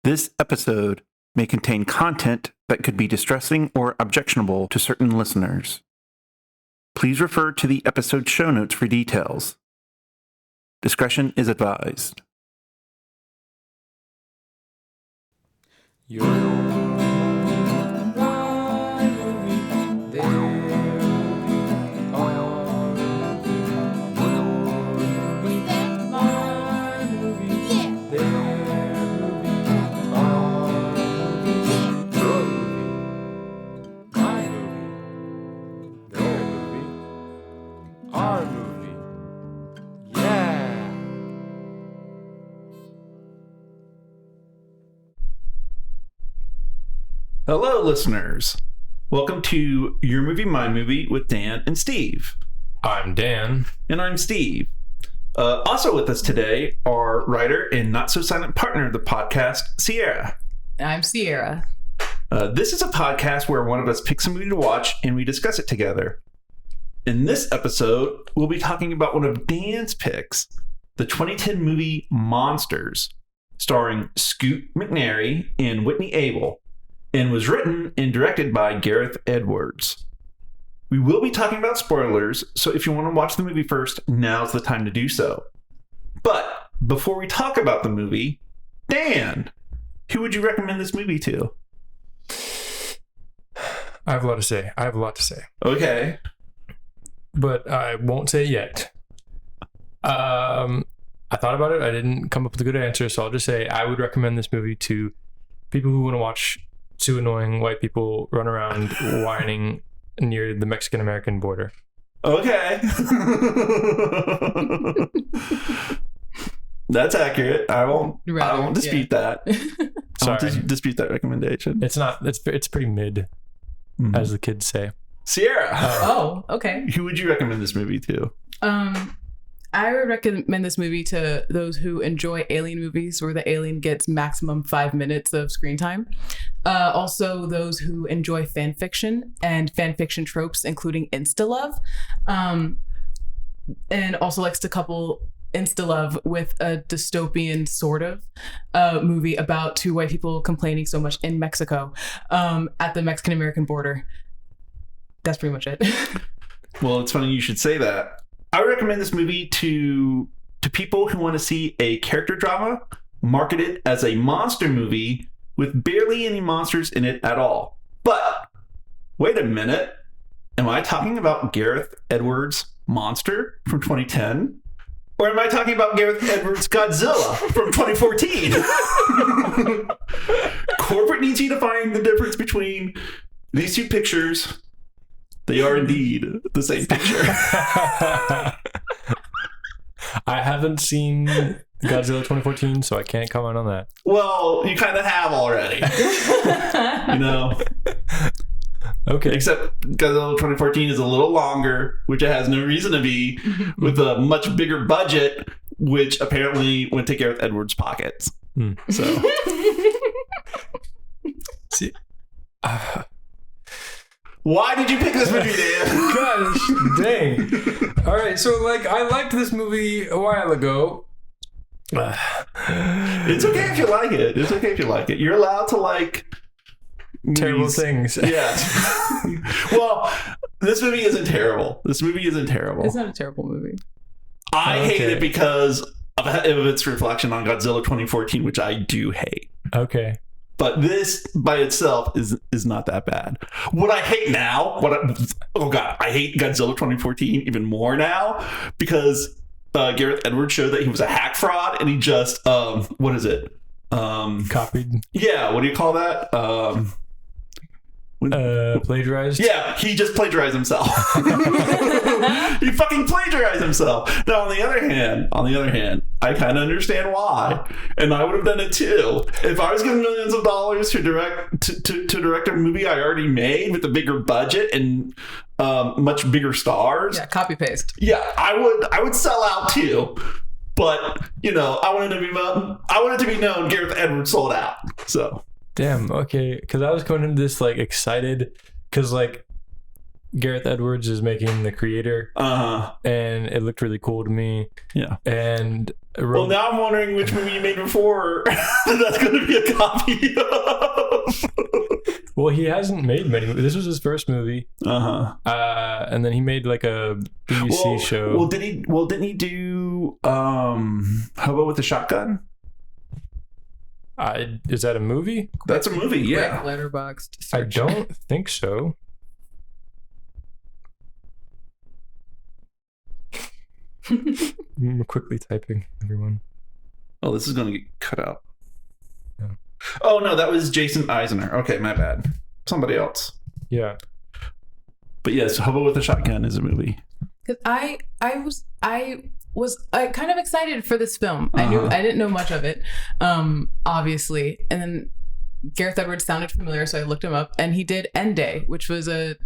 This episode may contain content that could be distressing or objectionable to certain listeners. Please refer to the episode show notes for details. Discretion is advised. Hello, listeners. Welcome to Your Movie, My Movie with Dan and Steve. I'm Dan. And I'm Steve. Also with us today are writer and not-so-silent partner of the podcast, Ciara. I'm Ciara. This is a podcast where one of us picks a movie to watch and we discuss it together. In this episode, we'll be talking about one of Dan's picks, the 2010 movie Monsters, starring Scoot McNairy and Whitney Able, and was written and directed by Gareth Edwards. We will be talking about spoilers, so if you want to watch the movie first, now's the time to do so. But before we talk about the movie, Dan, who would you recommend this movie to? I have a lot to say. Okay. But I won't say it yet. I thought about it. I didn't come up with a good answer, so I'll just say I would recommend this movie to people who want to watch two annoying white people run around whining near the Mexican-American border. Okay. That's accurate. I won't dispute that. Sorry. I won't dispute that recommendation. It's pretty mid, as the kids say. Ciara. Okay. Who would you recommend this movie to? I would recommend this movie to those who enjoy alien movies where the alien gets maximum 5 minutes of screen time. Also, those who enjoy fan fiction and fan fiction tropes, including insta-love. And also likes to couple insta-love with a dystopian sort of movie about two white people complaining so much in Mexico at the Mexican-American border. That's pretty much it. Well, it's funny you should say that. I would recommend this movie to people who want to see a character drama marketed as a monster movie with barely any monsters in it at all. But wait a minute. Am I talking about Gareth Edwards' Monster from 2010? Or am I talking about Gareth Edwards' Godzilla from 2014? Corporate needs you to find the difference between these two pictures. They are indeed the same picture. I haven't seen Godzilla 2014, so I can't comment on that. Well, you kind of have already. You know? Okay. Except Godzilla 2014 is a little longer, which it has no reason to be, with a much bigger budget, which apparently went to Gareth Edwards' pockets. So. See, why did you pick this movie, Dan? gosh, dang. All right, so I liked this movie a while ago. It's okay if you like it. You're allowed to like Terrible movies. things. Yeah. Well, this movie isn't terrible. It's not a terrible movie. I hate it because of its reflection on Godzilla 2014, which I do hate. Okay. But this by itself is not that bad. What I hate now, I hate Godzilla 2014 even more now because Gareth Edwards showed that he was a hack fraud and he just what is it? Copied. Yeah, what do you call that? Plagiarized? Yeah, he just plagiarized himself. He fucking plagiarized himself. Now, on the other hand, I kind of understand why, and I would have done it too if I was given millions of dollars to direct a movie I already made with a bigger budget and much bigger stars. Yeah, copy paste. Yeah, I would sell out too. But I wanted to be known Gareth Edwards sold out. So. Damn, okay. Because I was going into this excited because Gareth Edwards is making the creator, and it looked really cool to me. Yeah. And well, now I'm wondering which movie you made before that's going to be a copy of. Well, he hasn't made many movies. This was his first movie. And then he made like a BBC show. Well, didn't he do Hobo with a Shotgun? Is that a movie? That's a movie, yeah. Letterboxd. I don't think so. I'm quickly typing, everyone. Oh, this is going to get cut out. Yeah. Oh, no, that was Jason Eisner. Okay, my bad. Somebody else. Yeah. But yes, Hobo with a Shotgun is a movie. Because I was kind of excited for this film. I didn't know much of it, obviously. And then Gareth Edwards sounded familiar, so I looked him up. And he did End Day, which was a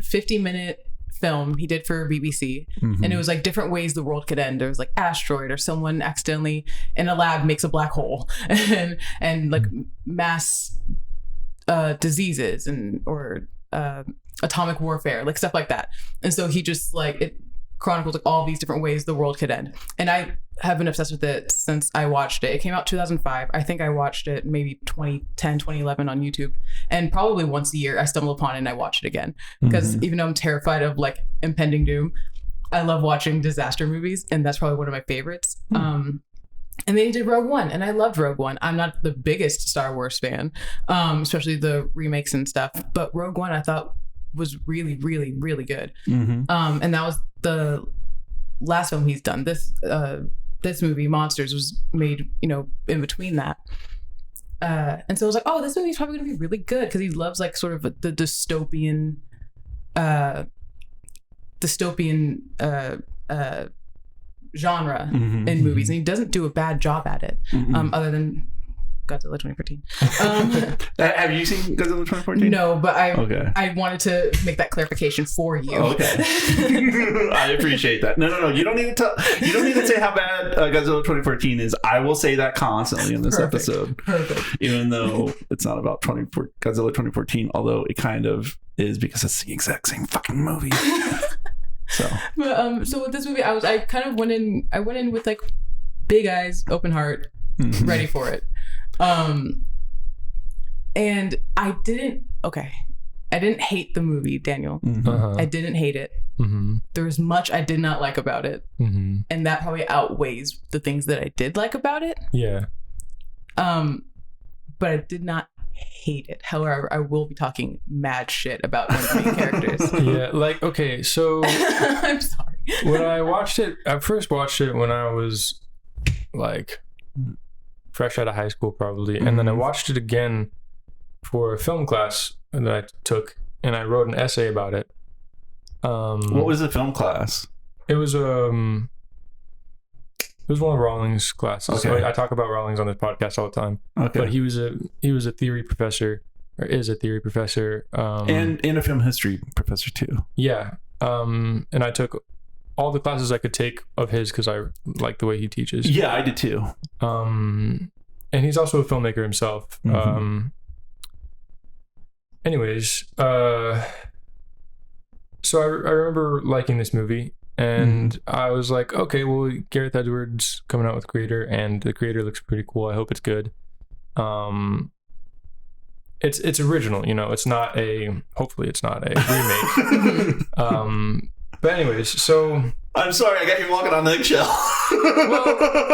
50-minute film he did for BBC. And it was like different ways the world could end. There was like asteroid, or someone accidentally in a lab makes a black hole, and like mass diseases or atomic warfare, like stuff like that. And so he just like it chronicles like all these different ways the world could end. And I have been obsessed with it since I watched it. It came out 2005. I think I watched it maybe 2010, 2011 on YouTube. And probably once a year I stumble upon it and I watch it again. Because even though I'm terrified of like impending doom, I love watching disaster movies, and that's probably one of my favorites. And then he did Rogue One, and I loved Rogue One. I'm not the biggest Star Wars fan, especially the remakes and stuff. But Rogue One I thought was really, really, really good. And that was the last film he's done. This movie, Monsters, was made, in between that. And so I was like, oh, this movie's probably going to be really good, because he loves like sort of the dystopian genre in movies, and he doesn't do a bad job at it, other than Godzilla 2014. Have you seen Godzilla 2014? No, but I wanted to make that clarification for you. Okay. I appreciate that. No. You don't need to say how bad Godzilla 2014 is. I will say that constantly in this episode. Perfect. Even though it's not about Godzilla 2014, although it kind of is, because it's the exact same fucking movie. So Yeah. But I did not hate it. However, I will be talking mad shit about one of the main characters. Yeah, like, okay, so I'm sorry. When I first watched it when I was like fresh out of high school probably, and then I watched it again for a film class that I took, and I wrote an essay about it. What was the film class? It was one of Rawlings' classes. Okay. I talk about Rawlings on this podcast all the time. Okay. But he was a theory professor, or is a theory professor, and a film history professor too. Yeah. And I took all the classes I could take of his because I like the way he teaches. Yeah, I did too. And he's also a filmmaker himself. Anyways, so I remember liking this movie, and I was like, okay, well, Gareth Edwards coming out with Creator, and the Creator looks pretty cool. I hope it's good. It's original, it's not hopefully it's not a remake. But anyways, so I'm sorry, I got you walking on eggshells. Well,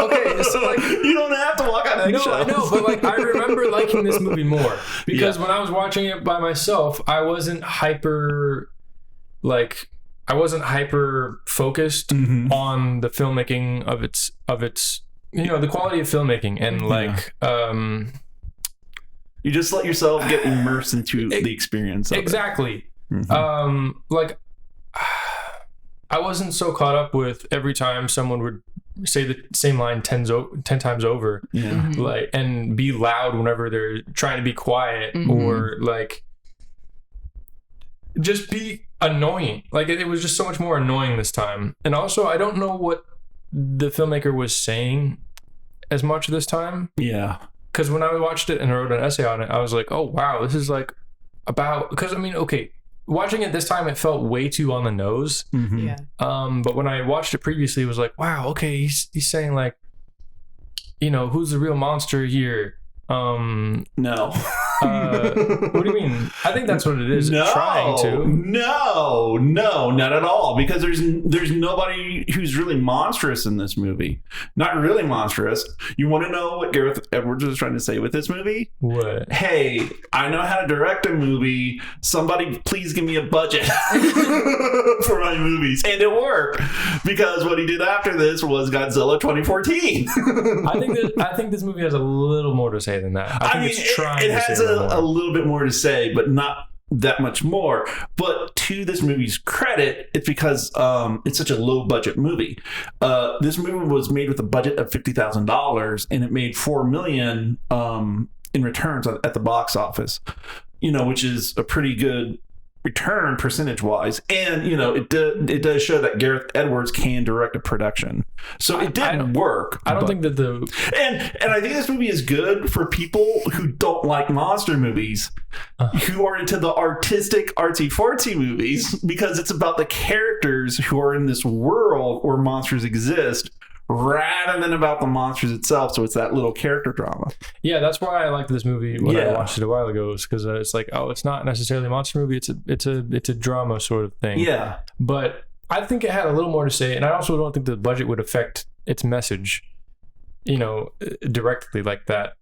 okay, so like you don't have to walk on eggshells. No, I know, but like I remember liking this movie more because when I was watching it by myself, I wasn't hyper focused on the filmmaking of its the quality of filmmaking, and you just let yourself get immersed into the experience of exactly it. I wasn't so caught up with every time someone would say the same line 10 times over, and be loud whenever they're trying to be quiet, or like just be annoying. Like it was just so much more annoying this time. And also, I don't know what the filmmaker was saying as much this time. Yeah. Because when I watched it and I wrote an essay on it, I was like, oh wow, this is like about, because I mean, okay, watching it this time, it felt way too on the nose. Mhm. Yeah. But when I watched it previously, it was like, wow, okay, he's saying like, who's the real monster here? No. What do you mean? I think that's what it is. Trying to. No, not at all. Because there's nobody who's really monstrous in this movie. Not really monstrous. You want to know what Gareth Edwards was trying to say with this movie? What? Hey, I know how to direct a movie. Somebody please give me a budget for my movies. And it worked. Because what he did after this was Godzilla 2014. I think this movie has a little more to say than that. I think it's trying it to has say a little bit more to say, but not that much more. But to this movie's credit, it's because it's such a low budget movie. This movie was made with a budget of $50,000 and it made $4 million in returns at the box office, which is a pretty good return percentage wise. And it does show that Gareth Edwards can direct a production, so it did work. I don't think that and I think this movie is good for people who don't like monster movies, who are into the artistic artsy fartsy movies, because it's about the characters who are in this world where monsters exist rather than about the monsters itself. So it's that little character drama. Yeah, that's why I liked this movie when I watched it a while ago, because it's like, oh, it's not necessarily a monster movie, it's a drama sort of thing. Yeah. But I think it had a little more to say, and I also don't think the budget would affect its message, directly like that.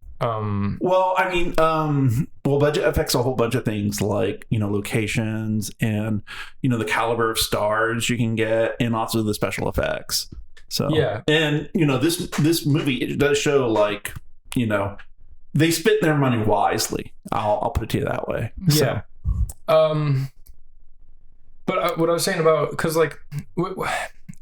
Budget affects a whole bunch of things, like locations and the caliber of stars you can get, and also the special effects. So yeah, and this movie, it does show like they spent their money wisely. I'll put it to you that way. Yeah. So. But what I was saying about, because like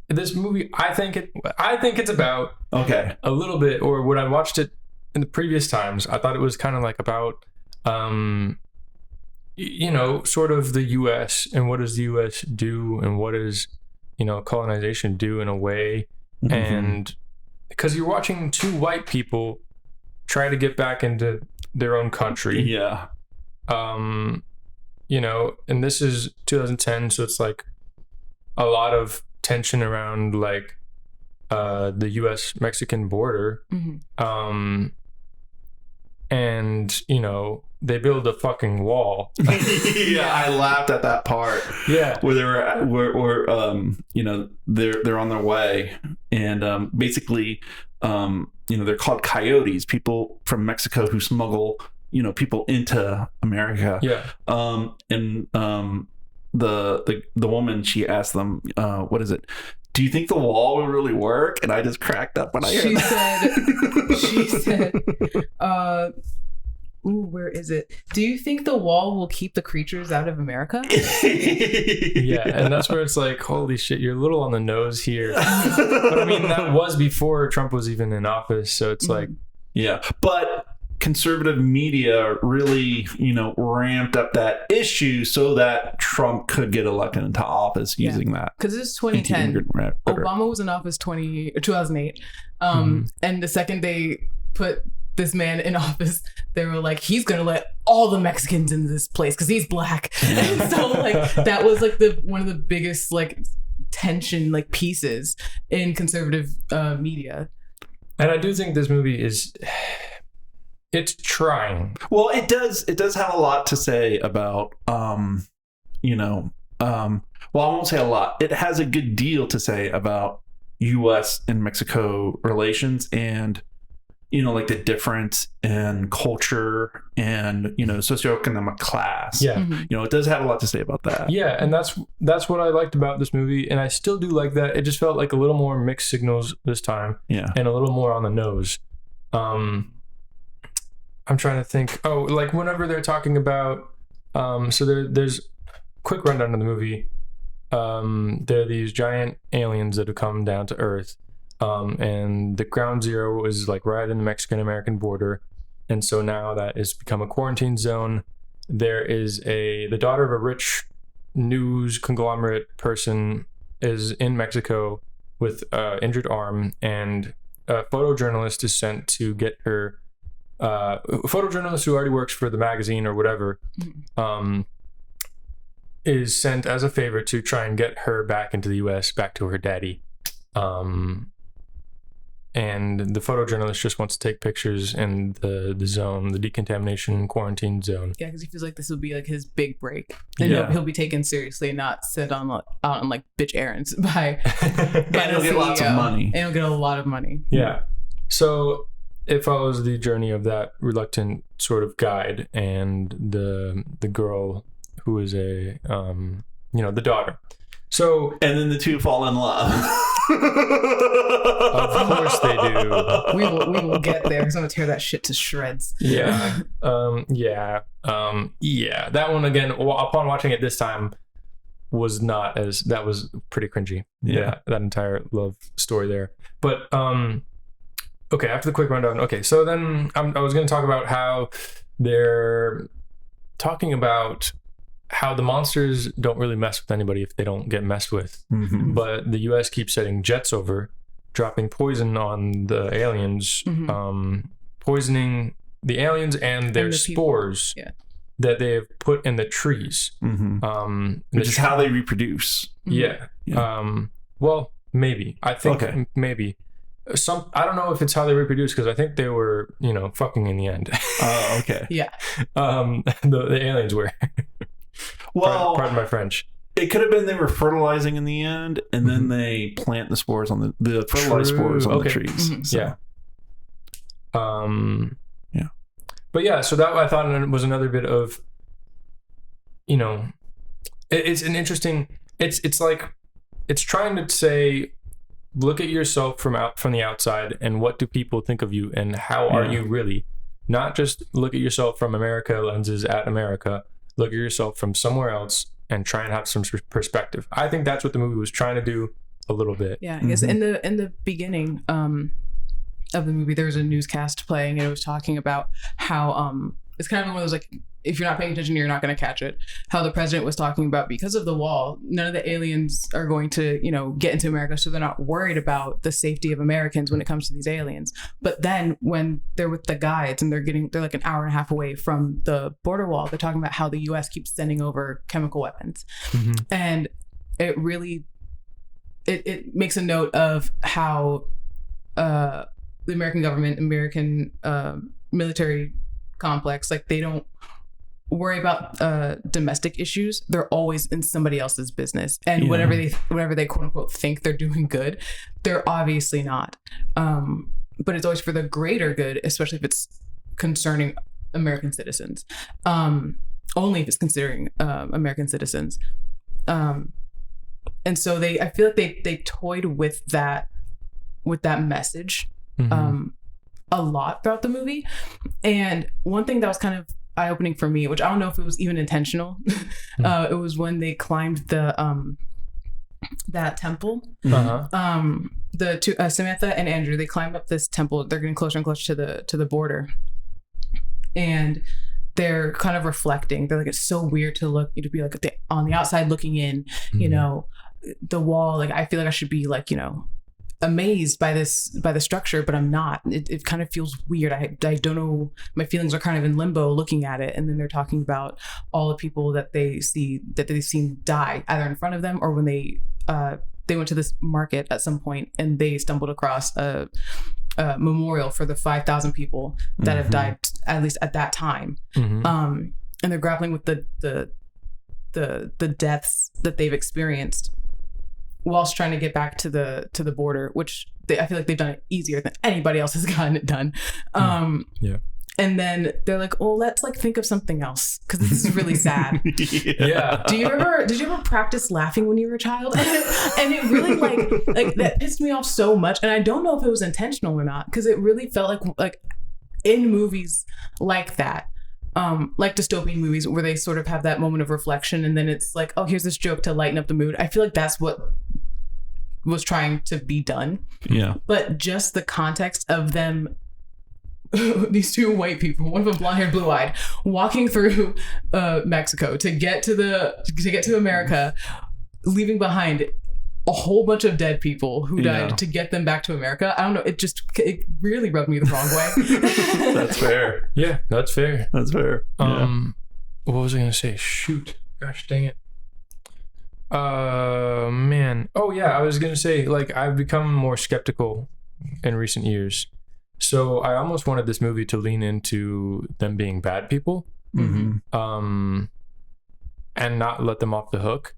this movie, I think it's about a little bit, or when I watched it in the previous times, I thought it was kind of like about sort of the U.S. and what does the U.S. do, and what does colonization do in a way. Mm-hmm. And because you're watching two white people try to get back into their own country. Yeah. And this is 2010, so it's like a lot of tension around like the U.S. Mexican border. Mm-hmm. And they build a fucking wall. Yeah, I laughed at that part. Yeah, where they were they're on their way, and basically they're called coyotes, people from Mexico who smuggle people into America. Yeah. The woman, she asked them, what is it? Do you think the wall will really work? And I just cracked up when I heard that. She said, where is it? Do you think the wall will keep the creatures out of America? Yeah, and that's where it's like, holy shit, you're a little on the nose here. But I mean, that was before Trump was even in office, so it's like... Yeah, but conservative media really, ramped up that issue so that Trump could get elected into office using that. Because this is 2010. Obama was in office 2008. And the second they put this man in office, they were like, he's gonna let all the Mexicans in this place because he's black. And so like that was like one of the biggest like tension like pieces in conservative media. And I do think this movie it's trying. Well, it does have a lot to say about well, I won't say a lot. It has a good deal to say about US and Mexico relations, and like the difference in culture and socioeconomic class. Yeah. Mm-hmm. It does have a lot to say about that. Yeah, and that's what I liked about this movie, and I still do like that. It just felt like a little more mixed signals this time. Yeah. And a little more on the nose. I'm trying to think. Oh, like whenever they're talking about so there's quick rundown of the movie. There are these giant aliens that have come down to Earth. And the ground zero is like right in the Mexican-American border. And so now that has become a quarantine zone. There is the daughter of a rich news conglomerate person is in Mexico with injured arm, and a photojournalist is sent to get her, a photojournalist who already works for the magazine or whatever, is sent as a favor to try and get her back into the U.S., back to her daddy. And the photojournalist just wants to take pictures in the zone, the decontamination quarantine zone. Yeah, because he feels like this will be like his big break, and he'll be taken seriously and not sent out on like bitch errands by and he'll get lots of money. And he'll get a lot of money. Yeah. So it follows the journey of that reluctant sort of guide and the girl who is a the daughter. So and then the two fall in love. Of course they do. We will get there because I'm gonna tear that shit to shreds. Yeah. That one again, upon watching it this time, was not as, that was pretty cringy. Yeah, that entire love story there. But okay, after the quick rundown. Okay, so then I was going to talk about how they're talking about how the monsters don't really mess with anybody if they don't get messed with. Mm-hmm. But the U.S. keeps sending jets over, dropping poison on the aliens, poisoning the aliens and their spores that they have put in the trees. Mm-hmm. Which is how they reproduce. Yeah. Well, maybe. I think maybe. I don't know if it's how they reproduce, because I think they were, fucking in the end. Oh, okay. Yeah. The aliens were. Well, pardon my French. It could have been they were fertilizing in the end, and then they plant the spores on the fertilized spores on the trees. Mm-hmm. So. Yeah. Yeah. But yeah, so that I thought was another bit of, it's an interesting. It's like it's trying to say, look at yourself from the outside, and what do people think of you, and how are you really? Not just look at yourself from America lenses at America. Look at yourself from somewhere else and try and have some perspective. I think that's what the movie was trying to do a little bit. Yeah, I guess in the beginning of the movie, there was a newscast playing, and it was talking about how it's kind of one of those, like, if you're not paying attention, you're not going to catch it. How the president was talking about, because of the wall, none of the aliens are going to, get into America, so they're not worried about the safety of Americans when it comes to these aliens. But then when they're with the guides and they're like an hour and a half away from the border wall, they're talking about how the U.S. keeps sending over chemical weapons. Mm-hmm. And it really, it makes a note of how the American government, American military complex, like, they don't worry about domestic issues. They're always in somebody else's business, and whenever they quote unquote think they're doing good, they're obviously not. But it's always for the greater good, especially if it's concerning American citizens. Only if it's considering American citizens. And so I feel like they toyed with that message a lot throughout the movie. And one thing that was kind of eye-opening for me, which I don't know if it was even intentional, it was when they climbed the that temple. The two, Samantha and Andrew, they climb up this temple. They're getting closer and closer to the border, and they're kind of reflecting. They're like, it's so weird to be like on the outside looking in, the wall. Like, I feel like I should be like, amazed by the structure, but I'm not. It kind of feels weird. I don't know, my feelings are kind of in limbo looking at it. And then they're talking about all the people that they've seen die either in front of them, or when they went to this market at some point and they stumbled across a memorial for the 5,000 people that have died, at least at that time. And they're grappling with the deaths that they've experienced whilst trying to get back to the border, which I feel like they've done it easier than anybody else has gotten it done. And then they're like, "Oh, let's think of something else, because this is really sad." Yeah. Did you ever practice laughing when you were a child? And it really like that pissed me off so much. And I don't know if it was intentional or not, because it really felt like in movies like that, like dystopian movies where they sort of have that moment of reflection, and then it's like, oh, here's this joke to lighten up the mood. I feel like that's what was trying to be done. Yeah. But just the context of them, these two white people, one of them blonde-haired, blue-eyed, walking through Mexico to get to America, leaving behind a whole bunch of dead people who died to get them back to America. I don't know. It really rubbed me the wrong way. That's fair. Yeah, that's fair. That's fair. What was I going to say? Shoot. Gosh dang it. Man. Oh yeah, I was gonna say, like, I've become more skeptical in recent years. So I almost wanted this movie to lean into them being bad people, and not let them off the hook.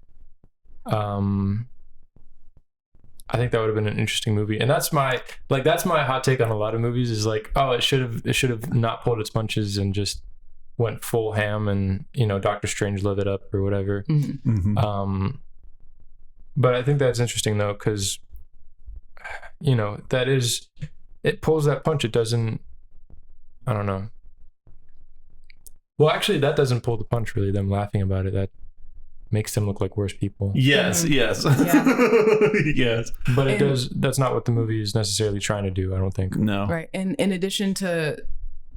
I think that would have been an interesting movie, and that's my hot take on a lot of movies is like, oh, it should have not pulled its punches and just went full ham, and Doctor Strange lit it up or whatever. But I think that's interesting though, because it pulls that punch. It doesn't. I don't know. Well, actually, that doesn't pull the punch. Really, them laughing about it, that makes them look like worse people. Yes. Yes. But it does. That's not what the movie is necessarily trying to do, I don't think. No. Right. And in addition to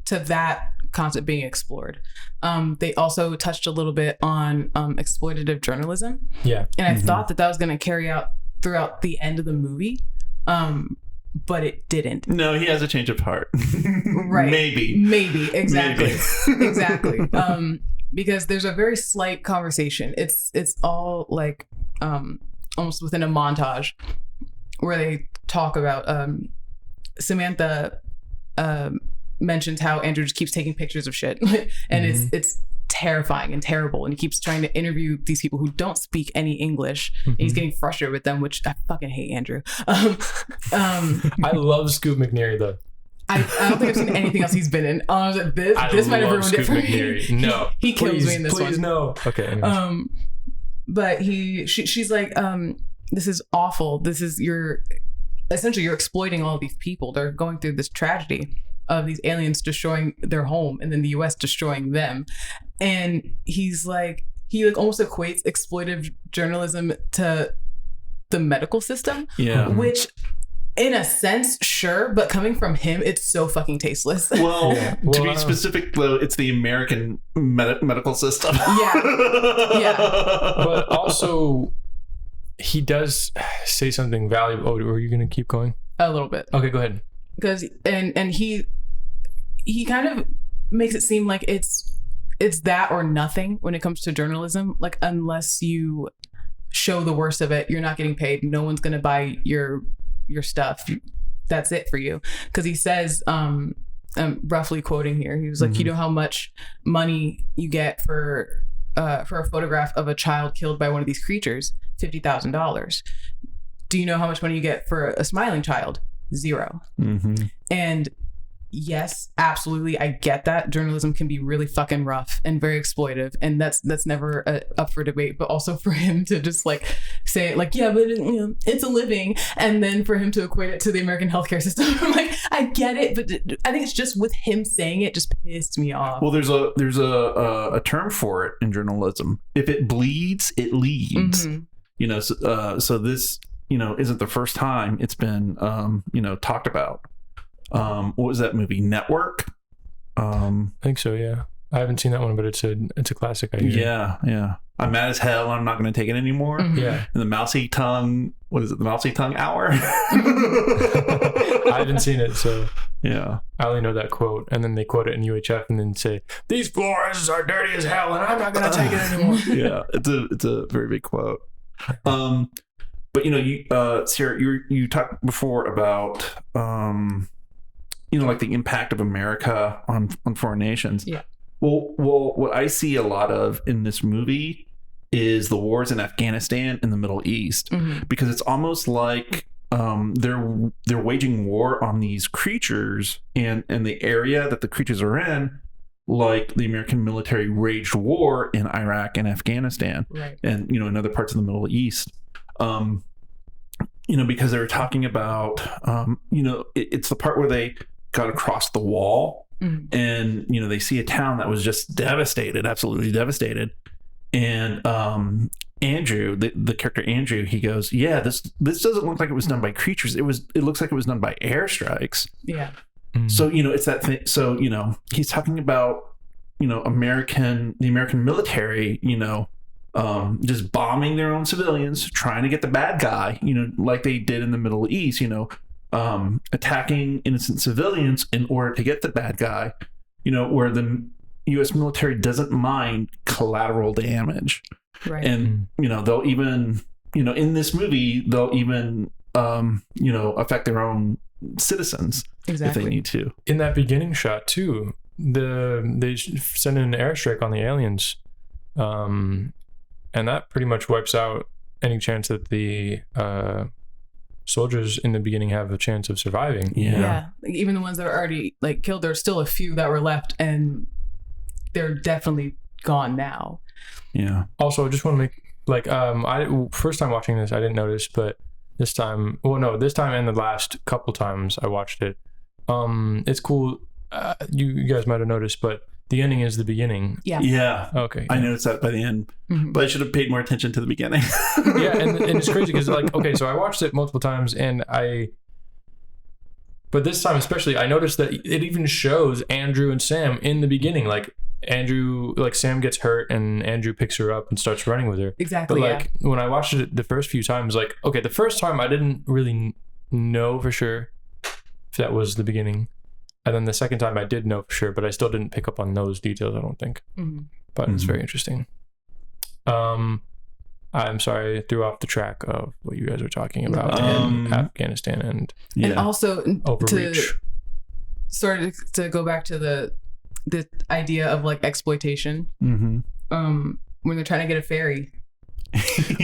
that concept being explored, they also touched a little bit on exploitative journalism. Yeah. And I thought that was going to carry out throughout the end of the movie, but it didn't. No, he has a change of heart. Right. Maybe. Exactly. Exactly. Because there's a very slight conversation. It's all like almost within a montage where they talk about Samantha mentions how Andrew just keeps taking pictures of shit, and it's terrifying and terrible, and he keeps trying to interview these people who don't speak any English, and he's getting frustrated with them, which I fucking hate Andrew. I love Scoot McNairy though. I don't think I've seen anything else he's been in. This might have ruined it for me. No, he kills me in this one. Please no. Okay. Anyways. But she's like, this is awful. This is you're exploiting all these people. They're going through this tragedy of these aliens destroying their home and then the US destroying them. And he almost equates exploitive journalism to the medical system. Yeah. Which in a sense, sure, but coming from him, it's so fucking tasteless. Well, to be specific, though, it's the American medical system. Yeah. But also, he does say something valuable. Oh, were you going to keep going? A little bit. Okay, go ahead. Because and he kind of makes it seem like it's that or nothing when it comes to journalism. Like, unless you show the worst of it, you're not getting paid. No one's going to buy your stuff. That's it for you. Because he says, roughly quoting here, he was like, you know how much money you get for a photograph of a child killed by one of these creatures? $50,000. Do you know how much money you get for a smiling child? $0. And yes, absolutely, I get that journalism can be really fucking rough and very exploitive, and that's never up for debate. But also for him to just like say it like, yeah, but it's a living, and then for him to equate it to the American healthcare system, I'm like, I get it, but I think it's just with him saying it just pissed me off. Well, there's a term for it in journalism. If it bleeds, it leads. So this isn't the first time it's been talked about. What was that movie? Network? I think so, yeah. I haven't seen that one, but it's a classic, I hear. Yeah. I'm mad as hell. I'm not going to take it anymore. Yeah. And the mousy tongue, what is it? The mousy tongue hour? I haven't seen it, so yeah. I only know that quote. And then they quote it in UHF and then say, these floors are dirty as hell and I'm not going to take it anymore. Yeah. It's a very big quote. But Ciara, you talked before about like the impact of America on foreign nations. Yeah. Well, what I see a lot of in this movie is the wars in Afghanistan and the Middle East, because it's almost like they're waging war on these creatures and the area that the creatures are in, like the American military waged war in Iraq and Afghanistan, right, and in other parts of the Middle East. Because they were talking about, it's the part where they got across the wall and, they see a town that was just devastated, absolutely devastated. And Andrew, the character Andrew, he goes, yeah, this doesn't look like it was done by creatures. It looks like it was done by airstrikes. Yeah. So, it's that thing. So, he's talking about, the American military, just bombing their own civilians, trying to get the bad guy, like they did in the Middle East, attacking innocent civilians in order to get the bad guy, where the U.S. military doesn't mind collateral damage. Right. And, they'll even, in this movie, they'll even, affect their own citizens if they need to. In that beginning shot, too, they send in an airstrike on the aliens. And that pretty much wipes out any chance that the soldiers in the beginning have a chance of surviving. Yeah. Like, even the ones that are already killed, there's still a few that were left, and they're definitely gone now. Yeah. Also, I just want to make I first time watching this, I didn't notice, but this time and the last couple times I watched it, it's cool. You guys might have noticed, but the ending is the beginning. Yeah. Okay. I noticed that by the end, but I should have paid more attention to the beginning. Yeah, and it's crazy because so I watched it multiple times, but this time especially, I noticed that it even shows Andrew and Sam in the beginning. Sam gets hurt and Andrew picks her up and starts running with her. Exactly. But when I watched it the first few times, the first time I didn't really know for sure if that was the beginning. And then the second time I did know for sure, but I still didn't pick up on those details, I don't think. But it's very interesting. I'm sorry I threw off the track of what you guys were talking about in Afghanistan and also overreach. To go back to the idea of exploitation. When they're trying to get a ferry.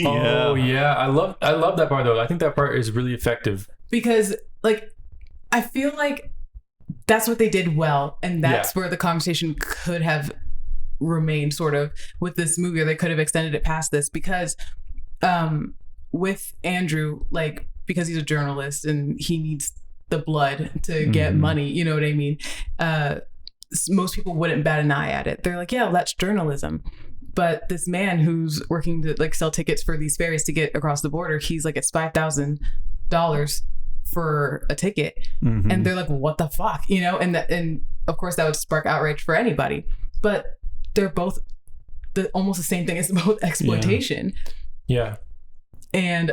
Oh yeah, I love that part though. I think that part is really effective because I feel like that's what they did well, and that's where the conversation could have remained sort of with this movie, or they could have extended it past this, because with Andrew, because he's a journalist and he needs the blood to get money, you know what I mean? Most people wouldn't bat an eye at it. They're like, yeah, well, that's journalism. But this man who's working to sell tickets for these ferries to get across the border, he's it's $5,000 for a ticket, and they're like, what the fuck, and of course that would spark outrage for anybody, but they're both almost the same thing. It's both exploitation. And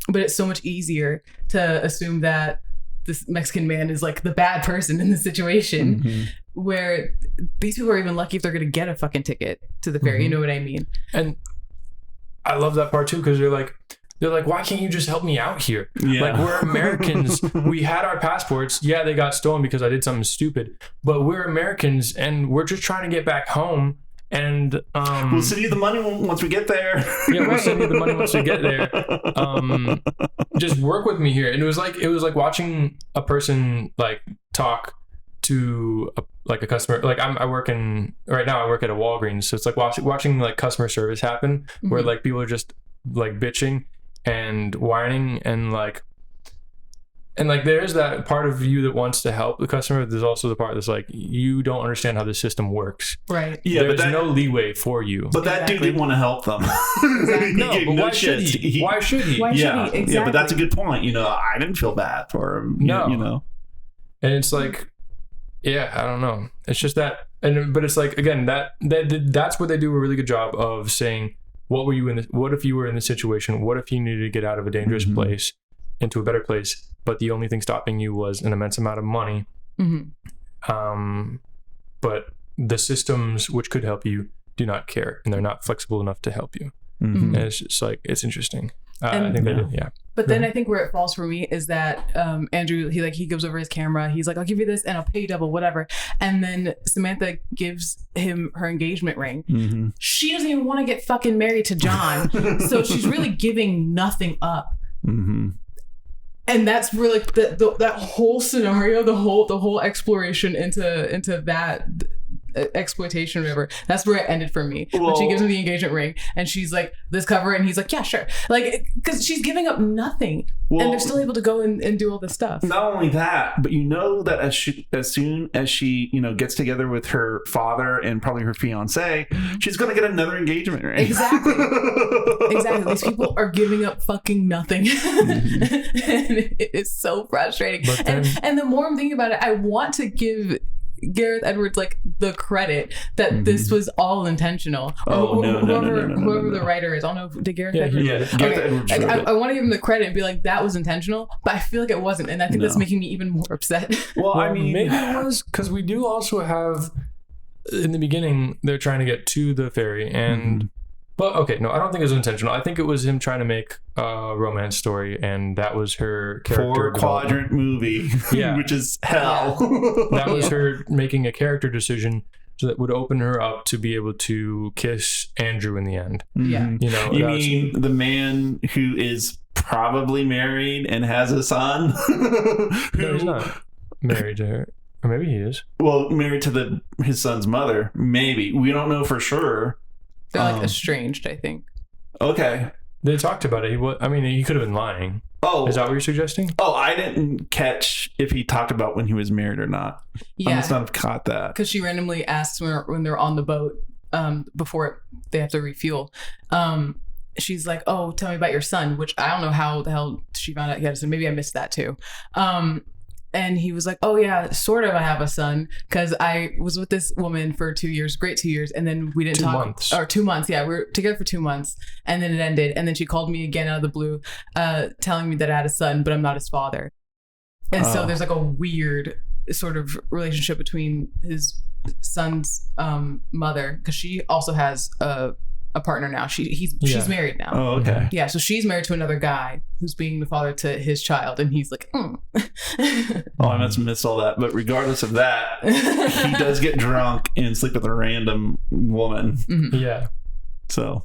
but it's so much easier to assume that this Mexican man is the bad person in the situation, where these people are even lucky if they're gonna get a fucking ticket to the ferry. You know what I mean? And I love that part too, because they're like, why can't you just help me out here? We're Americans. We had our passports. Yeah, they got stolen because I did something stupid. But we're Americans, and we're just trying to get back home. And we'll send you the money once we get there. Yeah, we'll send you the money once we get there. Just work with me here. And it was like watching a person talk to a customer. I work at a Walgreens, so it's like watching customer service happen, where people are just bitching and whining and there's that part of you that wants to help the customer. There's also the part that's you don't understand how the system works. Right. Yeah, there's no leeway for you. But that dude didn't want to help them. Exactly. No, but why should he? Why should he? Exactly. Yeah, but that's a good point. I didn't feel bad for him. No. And it's I don't know. It's just that, but it's again, that's where they do a really good job of saying, what if you were in this situation? What if you needed to get out of a dangerous place into a better place, but the only thing stopping you was an immense amount of money? But the systems which could help you do not care, and they're not flexible enough to help you. And it's just it's interesting. I think they did, yeah. But then I think where it falls for me is that Andrew, he goes over his camera. He's like, I'll give you this and I'll pay you double, whatever. And then Samantha gives him her engagement ring. She doesn't even want to get fucking married to John. So she's really giving nothing up. And that's really that whole scenario, the whole exploration into that exploitation, whatever. That's where it ended for me. When she gives him the engagement ring and she's like, this cover, and he's like, yeah, sure. Because she's giving up nothing, and they're still able to go and do all this stuff. Not only that, but that as soon as she gets together with her father and probably her fiance, she's gonna get another engagement ring. Exactly. These people are giving up fucking nothing. And it's so frustrating. And the more I'm thinking about it, I want to give Gareth Edwards the credit that this was all intentional. Whoever the writer is. I don't know. Did Gareth Edwards? Yeah, Gareth Edwards. I want to give him the credit and be like, that was intentional, but I feel like it wasn't, and I think that's making me even more upset. Well, I mean, maybe it was, because we do also have in the beginning, they're trying to get to the ferry, and but okay, no, I don't think it was intentional. I think it was him trying to make a romance story, and that was her character 4-quadrant movie, which is hell. That was her making a character decision so that would open her up to be able to kiss Andrew in the end. Yeah. You know, you mean the man who is probably married and has a son? No, he's not married to her. Or maybe he is. Well, married to his son's mother. Maybe. We don't know for sure. They're like estranged, I think. Okay. They talked about it. He could have been lying. Oh. Is that what you're suggesting? Oh, I didn't catch if he talked about when he was married or not. Yeah. I must not have caught that. Because she randomly asks when they're on the boat before they have to refuel. She's like, oh, tell me about your son, which I don't know how the hell she found out he had a son. Maybe I missed that too. And he was like, oh yeah, sort of, I have a son, because I was with this woman for 2 years, great 2 years, and then we didn't 2 talk. months. Or 2 months, yeah, we were together for 2 months, and then it ended, and then she called me again out of the blue, telling me that I had a son, but I'm not his father. And so there's like a weird sort of relationship between his son's mother, because she also has a partner now. She's married now. Oh, okay. Yeah, so she's married to another guy who's being the father to his child, and he's like, Oh, I must have missed all that. But regardless of that, he does get drunk and sleep with a random woman. Yeah. So.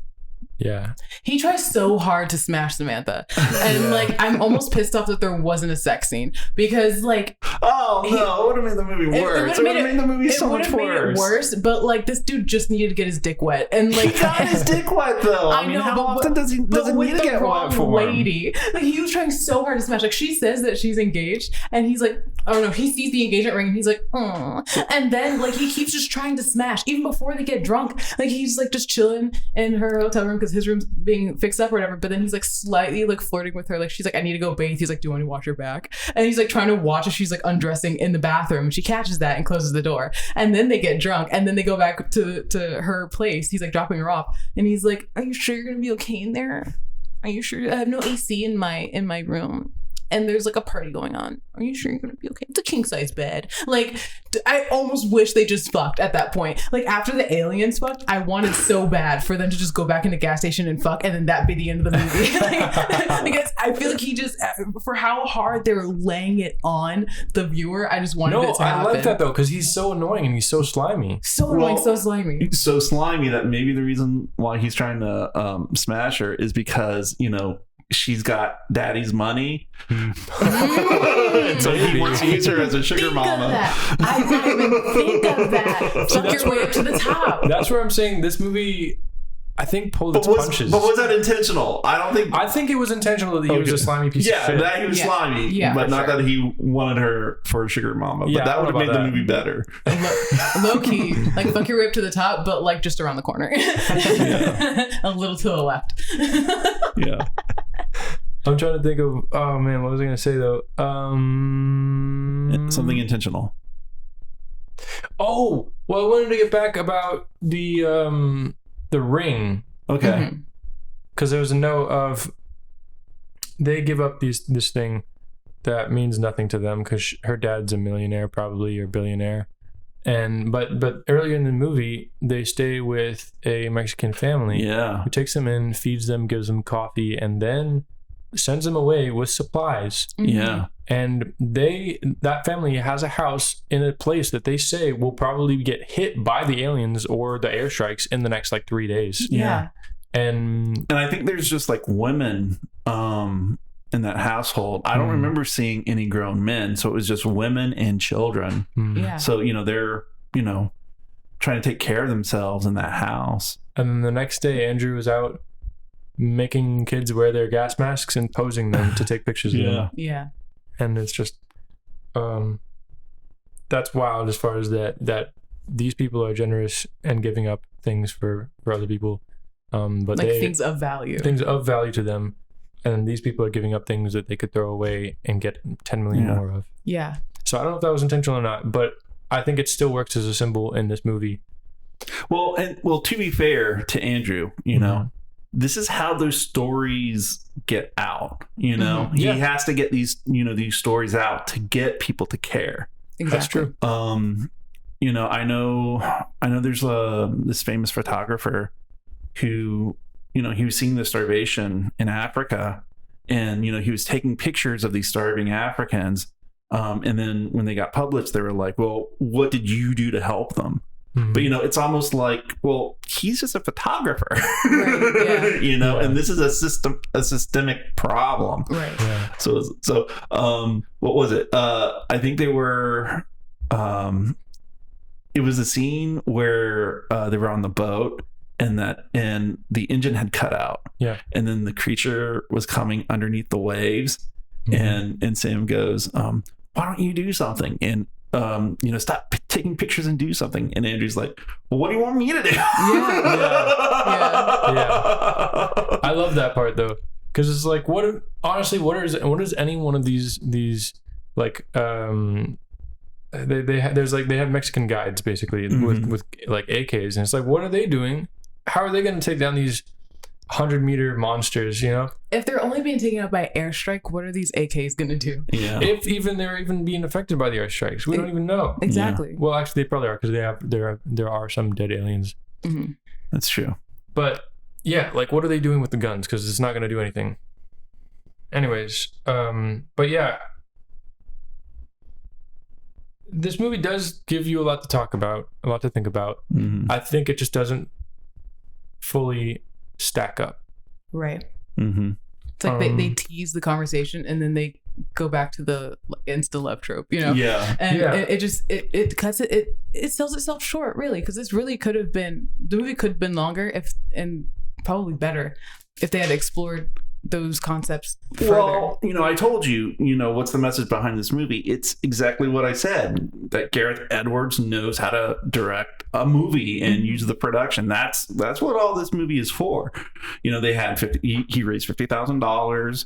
Yeah. He tries so hard to smash Samantha. And like, I'm almost pissed off that there wasn't a sex scene, because like, oh no, it would have made the movie worse. It would have made the movie so much worse. But like, this dude just needed to get his dick wet, and like, he got his dick wet though. I mean, how often does he need to get wet for lady? Like, he was trying so hard to smash. Like, she says that she's engaged, and he's like, I don't know. He sees the engagement ring, and he's like, oh. And then like, he keeps just trying to smash even before they get drunk. Like, he's like just chilling in her hotel room because his room's being fixed up or whatever, but then he's like slightly like flirting with her, like she's like, I need to go bathe. He's like, do you want to wash your back? And he's like trying to watch as she's like undressing in the bathroom. She catches that and closes the door, and then they get drunk, and then they go back to her place. He's like dropping her off, and he's like, are you sure you're gonna be okay in there? Are you sure? I have no AC in my room, and there's like a party going on. Are you sure you're gonna be okay? It's a king size bed. Like, I almost wish they just fucked at that point. Like, after the aliens fucked, I wanted so bad for them to just go back in the gas station and fuck, and then that be the end of the movie. Like, I feel like he just, for how hard they're laying it on the viewer, I just wanted it to happen. I like that though, because he's so annoying and he's so slimy. So annoying, so slimy. He's so slimy that maybe the reason why he's trying to smash her is because, you know, she's got daddy's money. And so he wants to use her as a sugar mama. I didn't even think of that. Fuck your way up to the top. That's where I'm saying this movie, I think, pulled its punches. But was that intentional? I think it was intentional that he was a slimy piece of shit. Yeah, that he was slimy, but not that he wanted her for a sugar mama. But that would have made the movie better. Low key, like fuck your way up to the top, but like just around the corner. A little to the left. Yeah. I'm trying to think of, oh man, what was I going to say though? Something intentional. Oh, well, I wanted to get back about the ring. Okay. Because there was a note of, they give up this thing that means nothing to them because her dad's a millionaire probably, or billionaire. And but earlier in the movie, they stay with a Mexican family who takes them in, feeds them, gives them coffee, and then sends them away with supplies. Yeah. And that family has a house in a place that they say will probably get hit by the aliens or the airstrikes in the next like 3 days. Yeah. And I think there's just like women in that household. I don't remember seeing any grown men, so it was just women and children. Yeah. So, you know, they're, you know, trying to take care of themselves in that house. And then the next day, Andrew was out making kids wear their gas masks and posing them to take pictures of them. Yeah. And it's just, that's wild as far as that these people are generous and giving up things for other people. But like things of value. Things of value to them. And these people are giving up things that they could throw away and get 10 million more of. Yeah. So I don't know if that was intentional or not, but I think it still works as a symbol in this movie. Well, to be fair to Andrew, you know, this is how those stories get out. You know, he has to get these stories out to get people to care. Exactly. That's true. I know there's this famous photographer who, he was seeing the starvation in Africa, and, he was taking pictures of these starving Africans. And then when they got published, they were like, well, what did you do to help them? Mm-hmm. But, it's almost like, well, he's just a photographer, right, yeah. And this is a systemic problem. Right. Yeah. So what was it? I think they were, it was a scene where they were on the boat and the engine had cut out. Yeah. And then the creature was coming underneath the waves. Mm-hmm. And Sam goes, why don't you do something? And, stop taking pictures and do something. And Andrew's like, well, what do you want me to do? Yeah. I love that part though. Cause it's like, what is any one of these like, they have Mexican guides basically with like AKs. And it's like, what are they doing? How are they going to take down these 100-meter monsters, If they're only being taken out by airstrike, what are these AKs gonna do? Yeah. If they're even being affected by the airstrikes, we don't even know. Exactly. Yeah. Well, actually, they probably are, because there are some dead aliens. Mm-hmm. That's true. But yeah, like, what are they doing with the guns? Because it's not gonna do anything. Anyways, but yeah, this movie does give you a lot to talk about, a lot to think about. Mm-hmm. I think it just doesn't fully stack up. Right. Mm-hmm. It's like they tease the conversation and then they go back to the insta love trope, Yeah. And it just it cuts it sells itself short, really, because the movie could have been longer and probably better if they had explored those concepts further. Well, I told you, what's the message behind this movie? It's exactly what I said, that Gareth Edwards knows how to direct a movie and use the production. That's what all this movie is for. They had he raised $50,000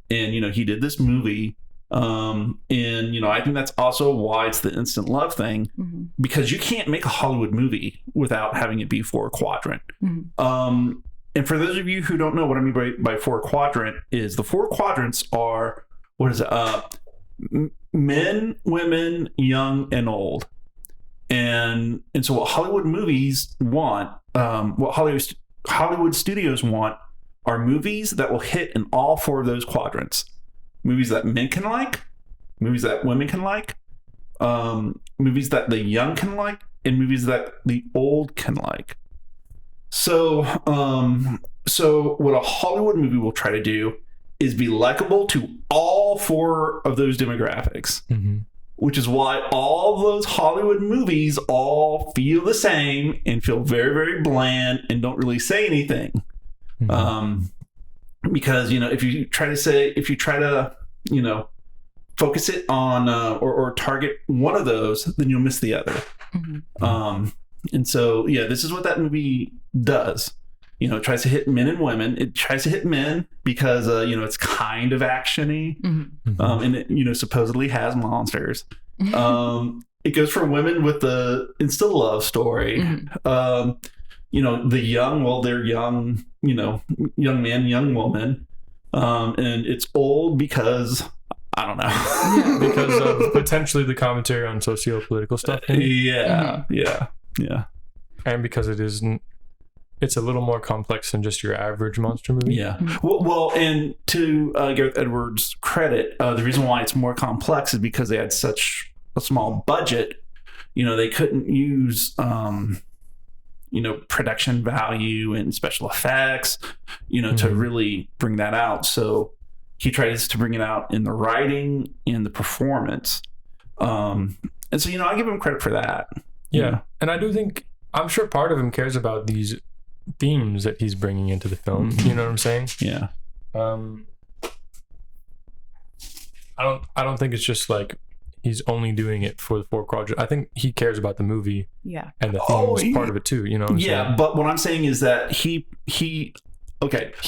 and, he did this movie. And, I think that's also why it's the instant love thing, because you can't make a Hollywood movie without having it be 4-quadrant. And for those of you who don't know what I mean by 4-quadrant, is the 4 quadrants are, men, women, young, and old. And so what Hollywood movies want, what Hollywood studios want, are movies that will hit in all 4 of those quadrants. Movies that men can like, movies that women can like, movies that the young can like, and movies that the old can like. So what a Hollywood movie will try to do is be likable to all 4 of those demographics, which is why all of those Hollywood movies all feel the same and feel very, very bland and don't really say anything. Because, if you try to, focus it on or target one of those, then you'll miss the other. And so, this is what that movie does. It tries to hit men and women. It tries to hit men because, it's kind of action-y. And it, supposedly has monsters. It goes for women with the insta love story. The young, well, they're young, young man, young woman. And it's old because, I don't know. Because of potentially the commentary on socio-political stuff. Yeah. And because it's a little more complex than just your average monster movie. Yeah. Well, and to Gareth Edwards' credit, the reason why it's more complex is because they had such a small budget. They couldn't use, production value and special effects, to really bring that out. So he tries to bring it out in the writing and the performance. And so, I give him credit for that. Yeah. And I do think, I'm sure part of him cares about these themes that he's bringing into the film. You know what I'm saying? Yeah. I don't think it's just like he's only doing it for the 4 quadrants. I think he cares about the movie. Yeah. And the themes part of it too. You know what I'm saying? But what I'm saying is that he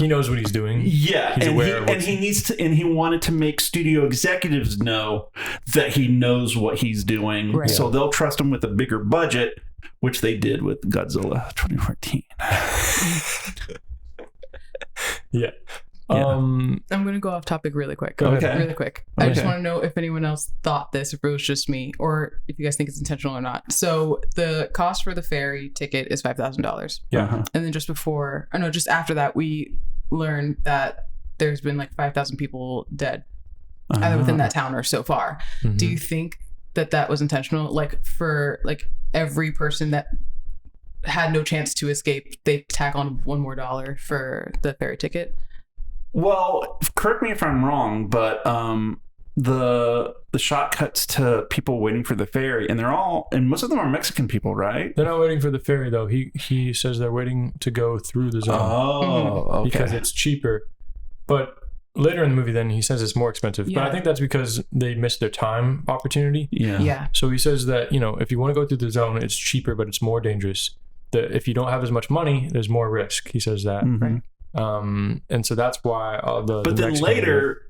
knows what he's doing. Yeah. He's aware of he wanted to make studio executives know that he knows what he's doing. Right. So they'll trust him with a bigger budget, which they did with Godzilla 2014. Yeah. I'm gonna go off topic really quick. Go ahead. Really quick. I just want to know if anyone else thought this, if it was just me, or if you guys think it's intentional or not. So the cost for the ferry ticket is $5,000. Yeah. And then just after that, we learned that there's been like 5,000 people dead either within that town or so far. Mm-hmm. Do you think that was intentional? Like for like every person that had no chance to escape, they tack on $1 more for the ferry ticket? Well, correct me if I'm wrong, but the shot cuts to people waiting for the ferry, and most of them are Mexican people, right? They're not waiting for the ferry though. He says they're waiting to go through the zone. Oh, okay. Because it's cheaper. But later in the movie, then he says it's more expensive. Yeah. But I think that's because they missed their time opportunity. Yeah. So he says that, if you want to go through the zone, it's cheaper, but it's more dangerous. If you don't have as much money, there's more risk. He says that. Mm-hmm. Right. And so that's why But then later,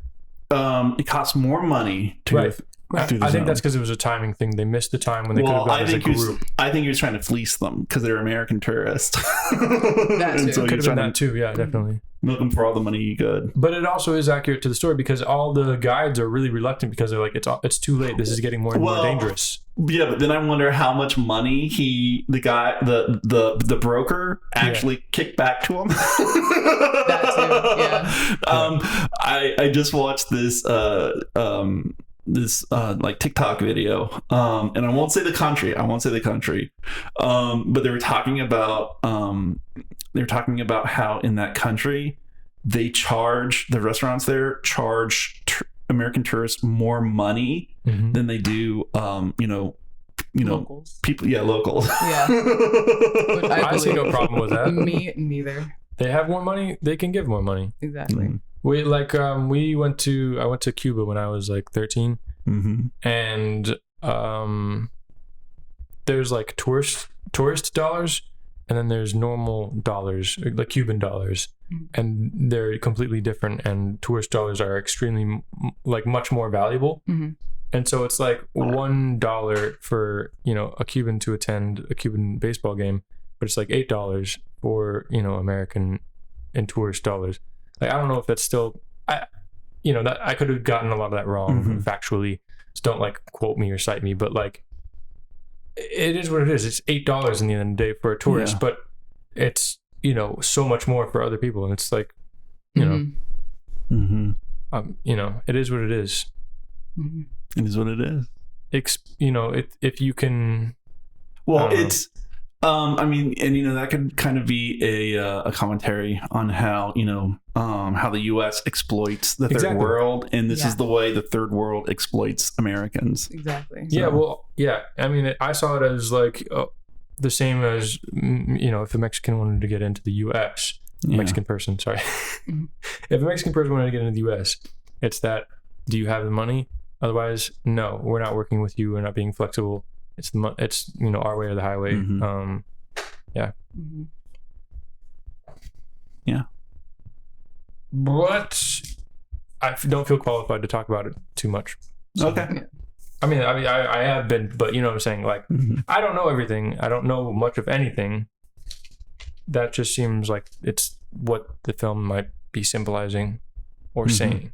it costs more money to go through the I think zone. that's because it was a timing thing. They missed the time when they could have gone as a group. I think he was trying to fleece them because they were American tourists. That too. And so he Could was have been trying that too. Yeah, definitely. milk them for all the money he could. But it also is accurate to the story because all the guides are really reluctant because they're like, it's too late. This is getting more and more dangerous. Yeah, but then I wonder how much money the broker actually kicked back to him. That too, yeah. I just watched this like TikTok video, and I won't say the country. But they were talking about how in that country the restaurants there charge American tourists more money than they do Locals. people. Yeah, locals. Yeah. Which I see no problem with that. Me neither. They have more money. They can give more money. Exactly. Mm-hmm. I went to Cuba when I was like 13, and there's like tourist dollars, and then there's normal dollars, like Cuban dollars, and they're completely different. And tourist dollars are extremely much more valuable. And so it's like $1 for a Cuban to attend a Cuban baseball game, but it's like $8 for American and tourist dollars. Like, I don't know if that's still that I could have gotten a lot of that wrong factually. So don't like quote me or cite me, but like it is what it is. It's $8 in the end of the day for a tourist, but it's so much more for other people, and it's like it is what it is. It is what it is. If you can. Well, it's. I mean, and that could kind of be a commentary on how how the U.S. exploits the third world, and this is the way the third world exploits Americans. Exactly. So. Yeah. Well. Yeah. I mean, I saw it as like the same as if a Mexican wanted to get into the U.S. Mexican person, sorry. If a Mexican person wanted to get into the U.S., it's that. Do you have the money? Otherwise, no, we're not working with you. We're not being flexible. It's our way or the highway. Yeah. Yeah. But I don't feel qualified to talk about it too much. So, okay. I mean, I have been, but you know what I'm saying? Like, I don't know everything. I don't know much of anything. That just seems like it's what the film might be symbolizing or saying.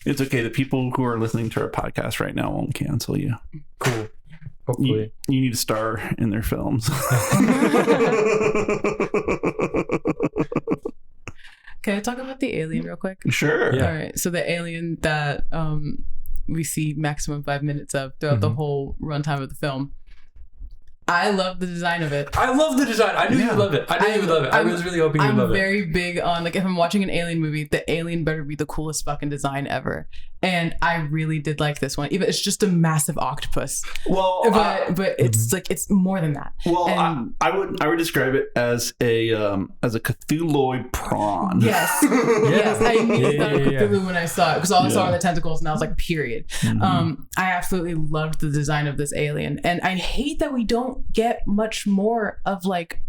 It's okay. The people who are listening to our podcast right now won't cancel you. Cool. Hopefully. You need to star in their films. Can I talk about the alien real quick? Sure. Yeah. All right. So the alien that we see maximum 5 minutes of throughout the whole runtime of the film. I love the design of it. I love the design. I knew you would love it. I was really hoping you'd love it. I'm very big on, like, if I'm watching an alien movie, the alien better be the coolest fucking design ever. And I really did like this one. Even it's just a massive octopus. Well, but it's like it's more than that. Well, I would describe it as a Cthulhuoid prawn. Yes, yes. I immediately thought of Cthulhu when I saw it because all I saw were the tentacles, and I was like, period. I absolutely loved the design of this alien, and I hate that we don't get much more of like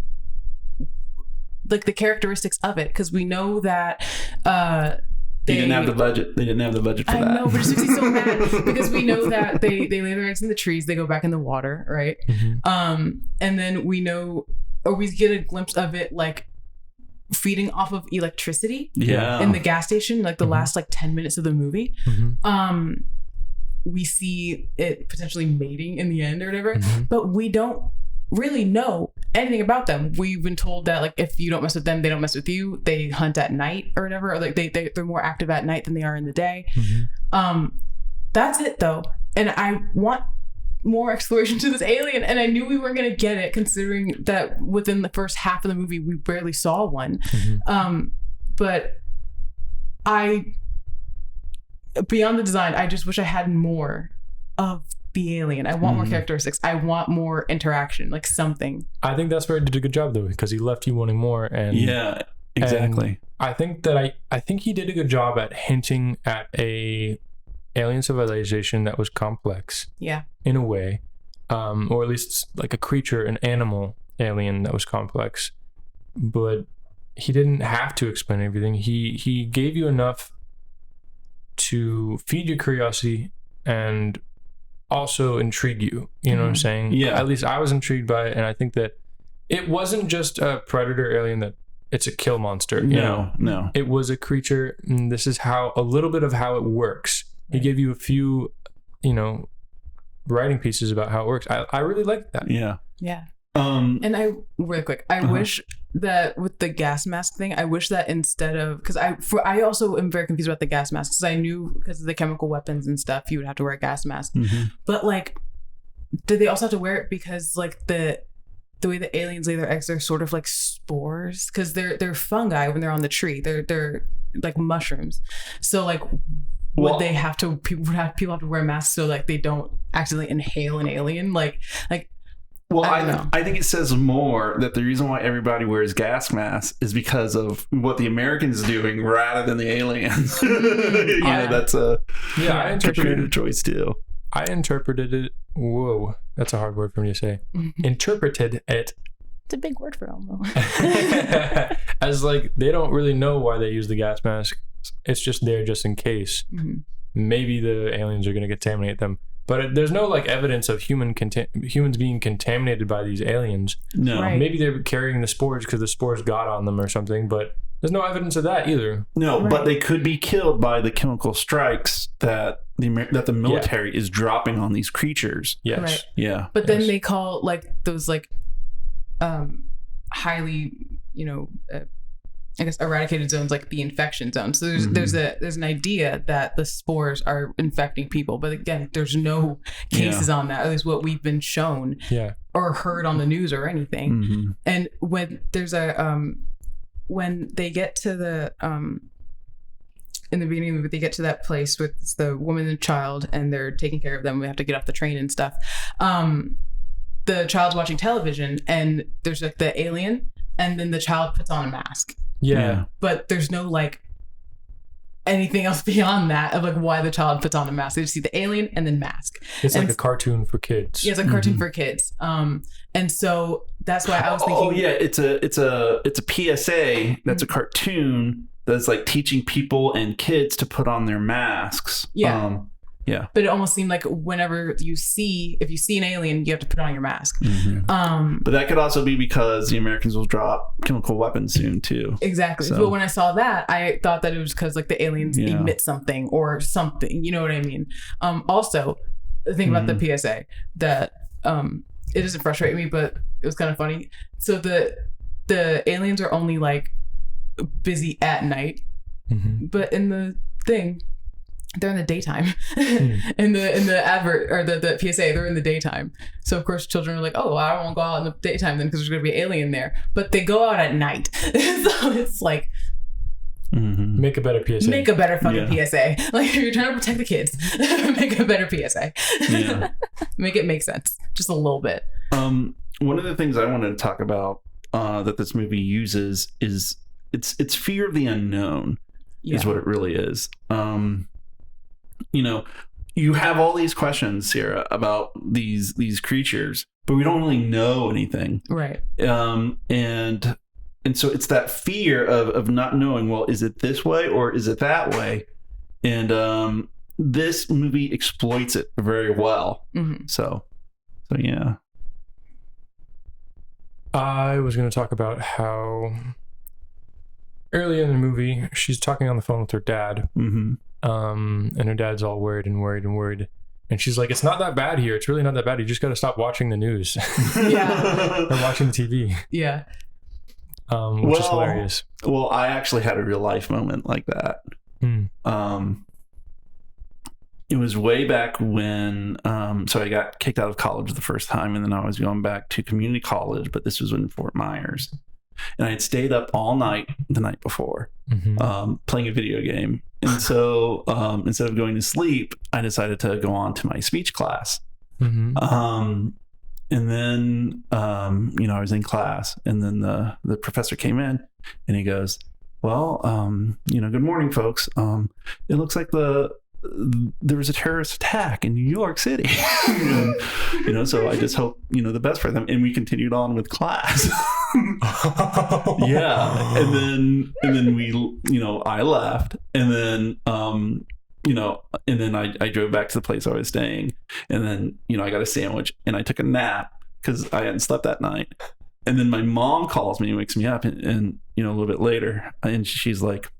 the characteristics of it, because we know that they didn't have the budget. They didn't have the budget for that. I know, but it makes me so mad because we know that they lay their eggs in the trees, they go back in the water, right? And then we know, or we get a glimpse of it like feeding off of electricity Yeah. in the gas station, like the last like 10 minutes of the movie. We see it potentially mating in the end or whatever, but we don't really know anything about them. We've been told that like if you don't mess with them, they don't mess with you. They hunt at night or whatever, or like they're more active at night than they are in the day. That's it though. And I want more exploration to this alien, and I knew we weren't going to get it considering that within the first half of the movie we barely saw one. But beyond the design, I just wish I had more of the alien. I want more characteristics. I want more interaction, like something. I think that's where he did a good job though, because he left you wanting more. And yeah, exactly. And I think that I think he did a good job at hinting at a alien civilization that was complex. Yeah. In a way, or at least like a creature, an animal alien that was complex. But he didn't have to explain everything. He gave you enough to feed your curiosity and also intrigue you. You know what I'm saying? Yeah. At least I was intrigued by it, and I think that it wasn't just a predator alien that it's a kill monster. You know? No. It was a creature, and this is a little bit of how it works. He gave you a few, writing pieces about how it works. I really liked that. Yeah. Yeah. And I really quick, I wish that with the gas mask thing, I wish that instead of, because I also am very confused about the gas masks, because I knew because of the chemical weapons and stuff you would have to wear a gas mask, but like, did they also have to wear it because like the way the aliens lay their eggs, they're sort of like spores, because they're fungi when they're on the tree, they're like mushrooms, so like would they have to people have to wear masks so like they don't accidentally inhale an alien like well, I think it says more that the reason why everybody wears gas masks is because of what the Americans are doing rather than the aliens. That's a I interpreted a choice too. I interpreted it. Whoa, that's a hard word for me to say. Interpreted it. It's a big word for Elmo. As like they don't really know why they use the gas mask. It's just there just in case. Maybe the aliens are going to contaminate them. But there's no like evidence of humans being contaminated by these aliens. No. Right. Maybe they're carrying the spores because the spores got on them or something, but there's no evidence of that either. No, but they could be killed by the chemical strikes that the military is dropping on these creatures. Yes. Right. Yeah. But then they call like those like highly, I guess eradicated zones like the infection zone. So there's an idea that the spores are infecting people, but again, there's no cases on that. At least what we've been shown, or heard on the news or anything. And when there's when they get to the in the beginning of the movie, they get to that place with the woman and child, and they're taking care of them. We have to get off the train and stuff. The child's watching television, and there's like the alien, and then the child puts on a mask. Yeah. But there's no like anything else beyond that of like why the child puts on a mask. They just see the alien and then mask. It's like a cartoon for kids. Yeah, it's a cartoon for kids. And so that's why I was thinking. Oh yeah, it's a PSA that's a cartoon that's like teaching people and kids to put on their masks. Yeah. Yeah. But it almost seemed like whenever if you see an alien, you have to put on your mask. But that could also be because the Americans will drop chemical weapons soon too. Exactly. So. But when I saw that, I thought that it was because like the aliens emit something or something. You know what I mean? Also, the thing about the PSA that it doesn't frustrate me, but it was kind of funny. So the aliens are only like busy at night, but in the thing, they're in the daytime. in the advert or the PSA, they're in the daytime. So of course children are like, oh, I don't want to go out in the daytime then because there's going to be an alien there. But they go out at night. So it's like make a better PSA. Make a better fucking PSA. Like if you're trying to protect the kids, make a better PSA. Yeah. Make it make sense. Just a little bit. One of the things I wanted to talk about that this movie uses is it's fear of the unknown is what it really is. You have all these questions, Ciara, about these creatures, but we don't really know anything. Right. And so it's that fear of not knowing, well, is it this way or is it that way? And this movie exploits it very well. So yeah. I was going to talk about how early in the movie, she's talking on the phone with her dad. Mm-hmm. And her dad's all worried. And she's like, it's not that bad here. It's really not that bad. You just got to stop watching the news. Yeah. Or watching the TV. Yeah. Which is hilarious. Well, I actually had a real life moment like that. It was way back when, so I got kicked out of college the first time, and then I was going back to community college, but this was in Fort Myers. And I had stayed up all night the night before, playing a video game. And so instead of going to sleep, I decided to go on to my speech class. And then, I was in class, and then the professor came in, and he goes, well, good morning, folks. It looks like there was a terrorist attack in New York City. So I just hope, the best for them. And we continued on with class. Yeah. And then we, I left, and then, and then I drove back to the place I was staying, and then, I got a sandwich, and I took a nap because I hadn't slept that night. And then my mom calls me and wakes me up, and a little bit later, and she's like,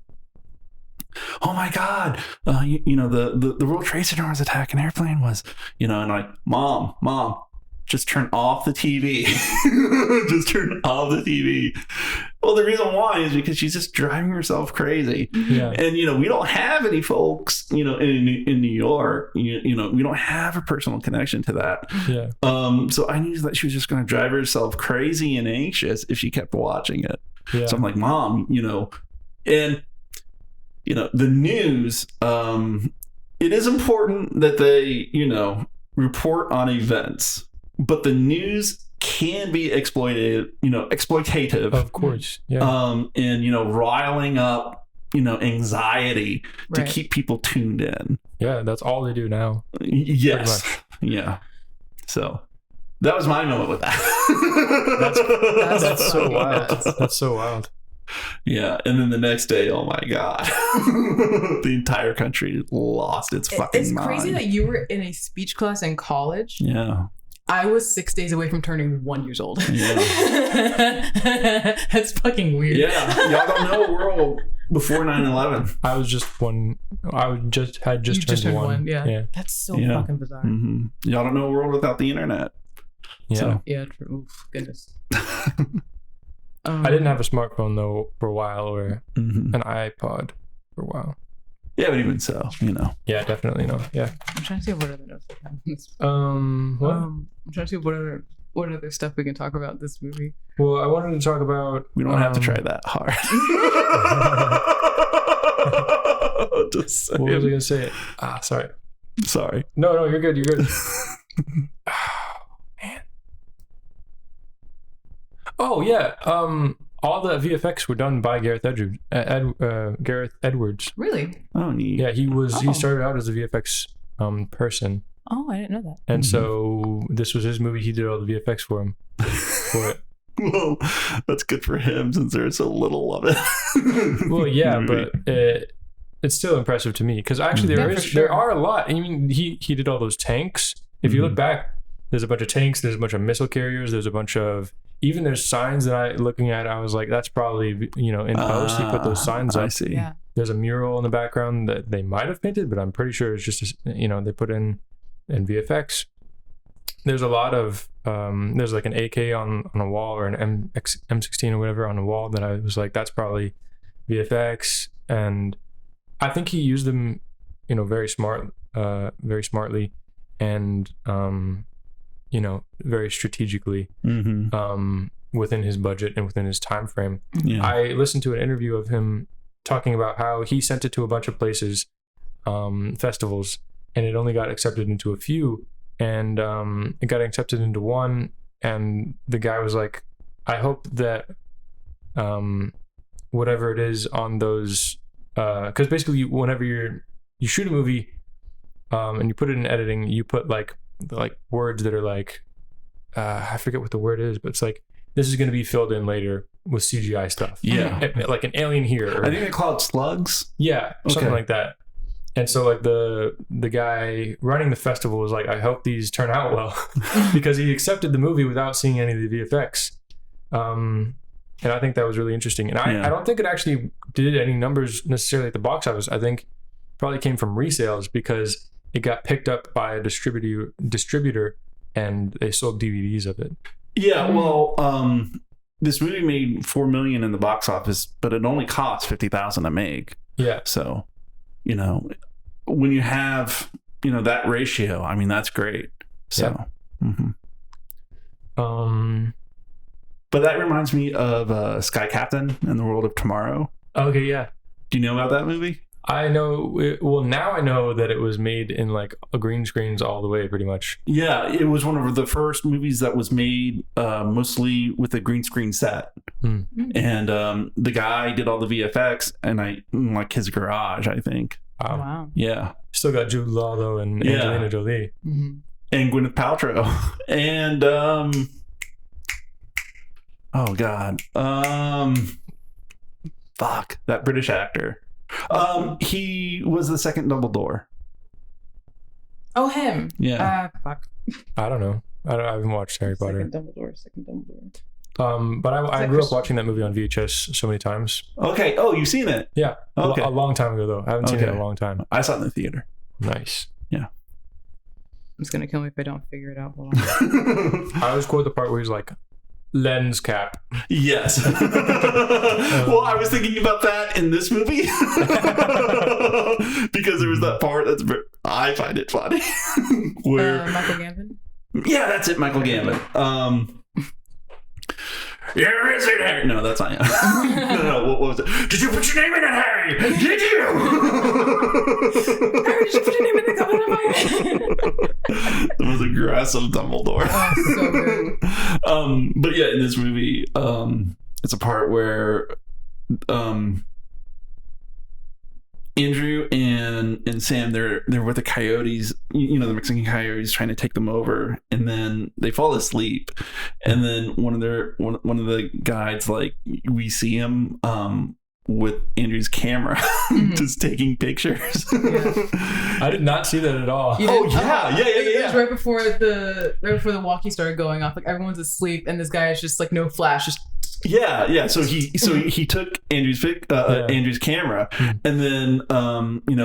oh my God, the World Trade Center was attacked, an airplane was, and I'm like, mom, just turn off the TV. Just turn off the TV. Well, the reason why is because she's just driving herself crazy. Yeah. And, we don't have any folks, in New York, we don't have a personal connection to that. Yeah. So I knew that she was just going to drive herself crazy and anxious if she kept watching it. Yeah. So I'm like, mom, and, the news, it is important that they, report on events. But the news can be exploitative. Of course. Yeah. And, riling up, anxiety to keep people tuned in. Yeah, that's all they do now. Yes. Yeah. So that was my moment with that. That's so wild. That's so wild. Yeah, and then the next day, oh my God, the entire country lost its fucking mind. It's crazy that you were in a speech class in college. Yeah. I was 6 days away from turning 1 year old. Yeah. That's fucking weird. Yeah. Y'all don't know a world before 9/11. I was just one. I had just turned one. Yeah. That's so fucking bizarre. Mm-hmm. Y'all don't know a world without the internet. Yeah. So. Yeah. Oof, goodness. I didn't have a smartphone though for a while, or an iPod for a while. Yeah, but even so, Yeah, definitely no. Yeah. I'm trying to see what other notes we have. What? I'm trying to see what other stuff we can talk about this movie. Well, I wanted to talk about. We don't have to try that hard. What was I gonna say? Sorry. No, you're good. You're good. Man. Oh yeah. All the VFX were done by Gareth Edwards. Really? Oh, neat. Yeah, he started out as a VFX person. Oh, I didn't know that. And so this was his movie. He did all the VFX for him. Well, that's good for him since there's so little of it. Well, yeah, but it's still impressive to me because actually there are a lot. I mean, he did all those tanks. If you look back, there's a bunch of tanks. There's a bunch of missile carriers. There's a bunch of there's signs that looking at. I was like, that's probably in post. He put those signs up. I see. Yeah. There's a mural in the background that they might have painted, but I'm pretty sure it's just they put in VFX. There's a lot of there's like an AK on a wall or an M16 or whatever on a wall that I was like, that's probably VFX. And I think he used them very smartly and very strategically within his budget and within his time frame. Yeah. I listened to an interview of him talking about how he sent it to a bunch of places, festivals, and it only got accepted into a few, and it got accepted into one, and the guy was like, I hope that whatever it is on those, because basically whenever you shoot a movie and you put it in editing, you put like words that are like I forget what the word is, but it's like, this is going to be filled in later with CGI stuff. Yeah. Like an alien here. I think they call it slugs. Yeah. Something like that. And so like the guy running the festival was like, I hope these turn out well, because he accepted the movie without seeing any of the VFX. And I think that was really interesting. And I don't think it actually did any numbers necessarily at the box office. I think probably came from resales because it got picked up by a distributor and they sold DVDs of it. Yeah, well, this movie made $4 million in the box office, but it only cost $50,000 to make. Yeah. So, when you have, that ratio, I mean, that's great. So, but that reminds me of Sky Captain and the World of Tomorrow. Okay, yeah. Do you know about that movie? I know. Well, now I know that it was made in like a green screens all the way, pretty much. Yeah, it was one of the first movies that was made mostly with a green screen set, and the guy did all the VFX, and like his garage, I think. Wow. Yeah. Still got Jude Law though, and Angelina Jolie, and Gwyneth Paltrow, and oh god, fuck that British actor. He was the second Dumbledore. Oh, him. Yeah. Fuck. I don't know. I haven't watched Harry Potter. Second Dumbledore. But I grew up watching that movie on VHS so many times. Okay. Oh, you've seen it? Yeah. Okay. A long time ago though. I haven't seen it in a long time. I saw it in the theater. Nice. Yeah. It's gonna kill me if I don't figure it out. Hold on. I always quote the part where he's like, lens cap. Yes. Well, I was thinking about that in this movie because there was that part I find it funny where Michael Gambon. Yeah, that's it, Michael Gambon. You're is it, Harry? No, that's not him. No, what was it? Did you put your name in it, Harry? Did you? Harry, did you put your name in the cup of my The most aggressive Dumbledore. Oh, so good. But yeah, in this movie, it's a part where Andrew and Sam, they're with the coyotes, the Mexican coyotes trying to take them over, and then they fall asleep, and then one of the guides, like, we see him with Andrew's camera just taking pictures. I did not see that at all. Yeah. Oh yeah. It was right before the walkie started going off. Like, everyone's asleep, and this guy is just like no flash, just. Yeah. So he took Andrew's camera, and then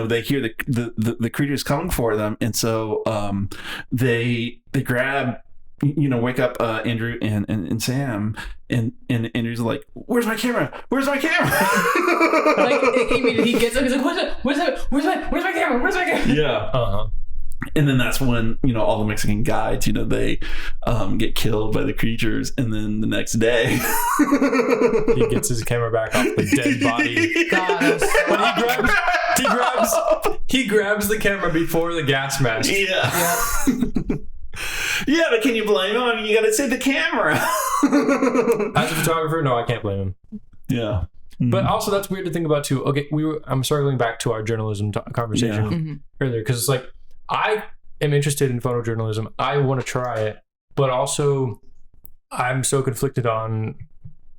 they hear the creatures coming for them, and so they grab, wake up Andrew and Sam, and Andrew's like, where's my camera? Like, immediately he gets up, he's like, where's my camera? Yeah. And then that's when all the Mexican guides they get killed by the creatures, and then the next day he gets his camera back off the dead body. God, he grabs the camera before the gas mask. Yeah. Yeah, but can you blame him? I mean, you got to save the camera. As a photographer, no, I can't blame him. Yeah. But also, that's weird to think about too. Okay, I'm circling back to our journalism conversation earlier, because it's like, I am interested in photojournalism. I want to try it, but also I'm so conflicted on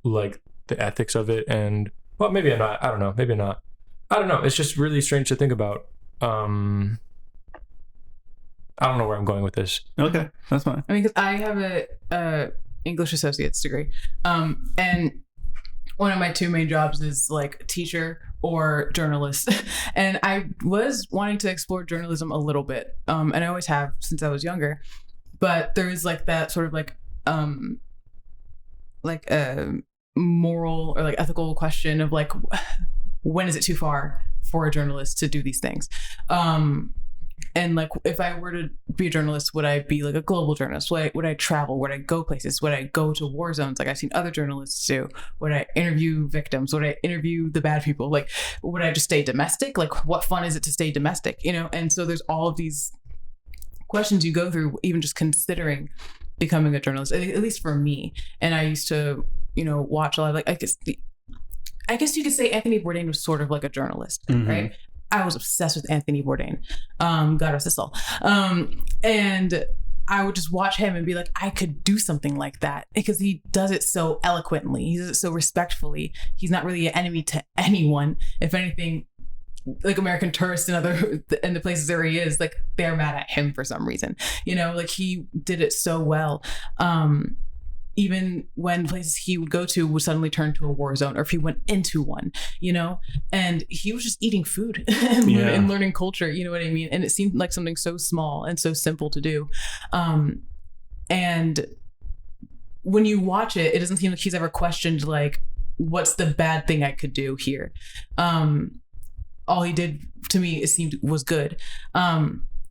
like the ethics of it, and well, maybe I'm not. I don't know. Maybe not. I don't know. It's just really strange to think about. I don't know where I'm going with this. Okay, that's fine. I mean, because I have a English associate's degree, and one of my two main jobs is like teacher or journalist. And I was wanting to explore journalism a little bit. And I always have since I was younger. But there is like that sort of like a moral or like ethical question of like, when is it too far for a journalist to do these things? And like, if I were to be a journalist, would I be like a global journalist? Would I travel? Would I go places? Would I go to war zones like I've seen other journalists do? Would I interview victims? Would I interview the bad people? Like, would I just stay domestic? Like, what fun is it to stay domestic? And so there's all of these questions you go through, even just considering becoming a journalist, at least for me. And I used to, watch a lot of like, I guess you could say Anthony Bourdain was sort of like a journalist, right? I was obsessed with Anthony Bourdain. God rest his soul. And I would just watch him and be like, I could do something like that, because he does it so eloquently. He does it so respectfully. He's not really an enemy to anyone. If anything, like American tourists and the places where he is, like, they're mad at him for some reason. Like, he did it so well. even when places he would go to would suddenly turn to a war zone, or if he went into one, and he was just eating food and learning culture, you know what I mean? And it seemed like something so small and so simple to do. And when you watch it, it doesn't seem like he's ever questioned, like, what's the bad thing I could do here? All he did, to me, it seemed was good.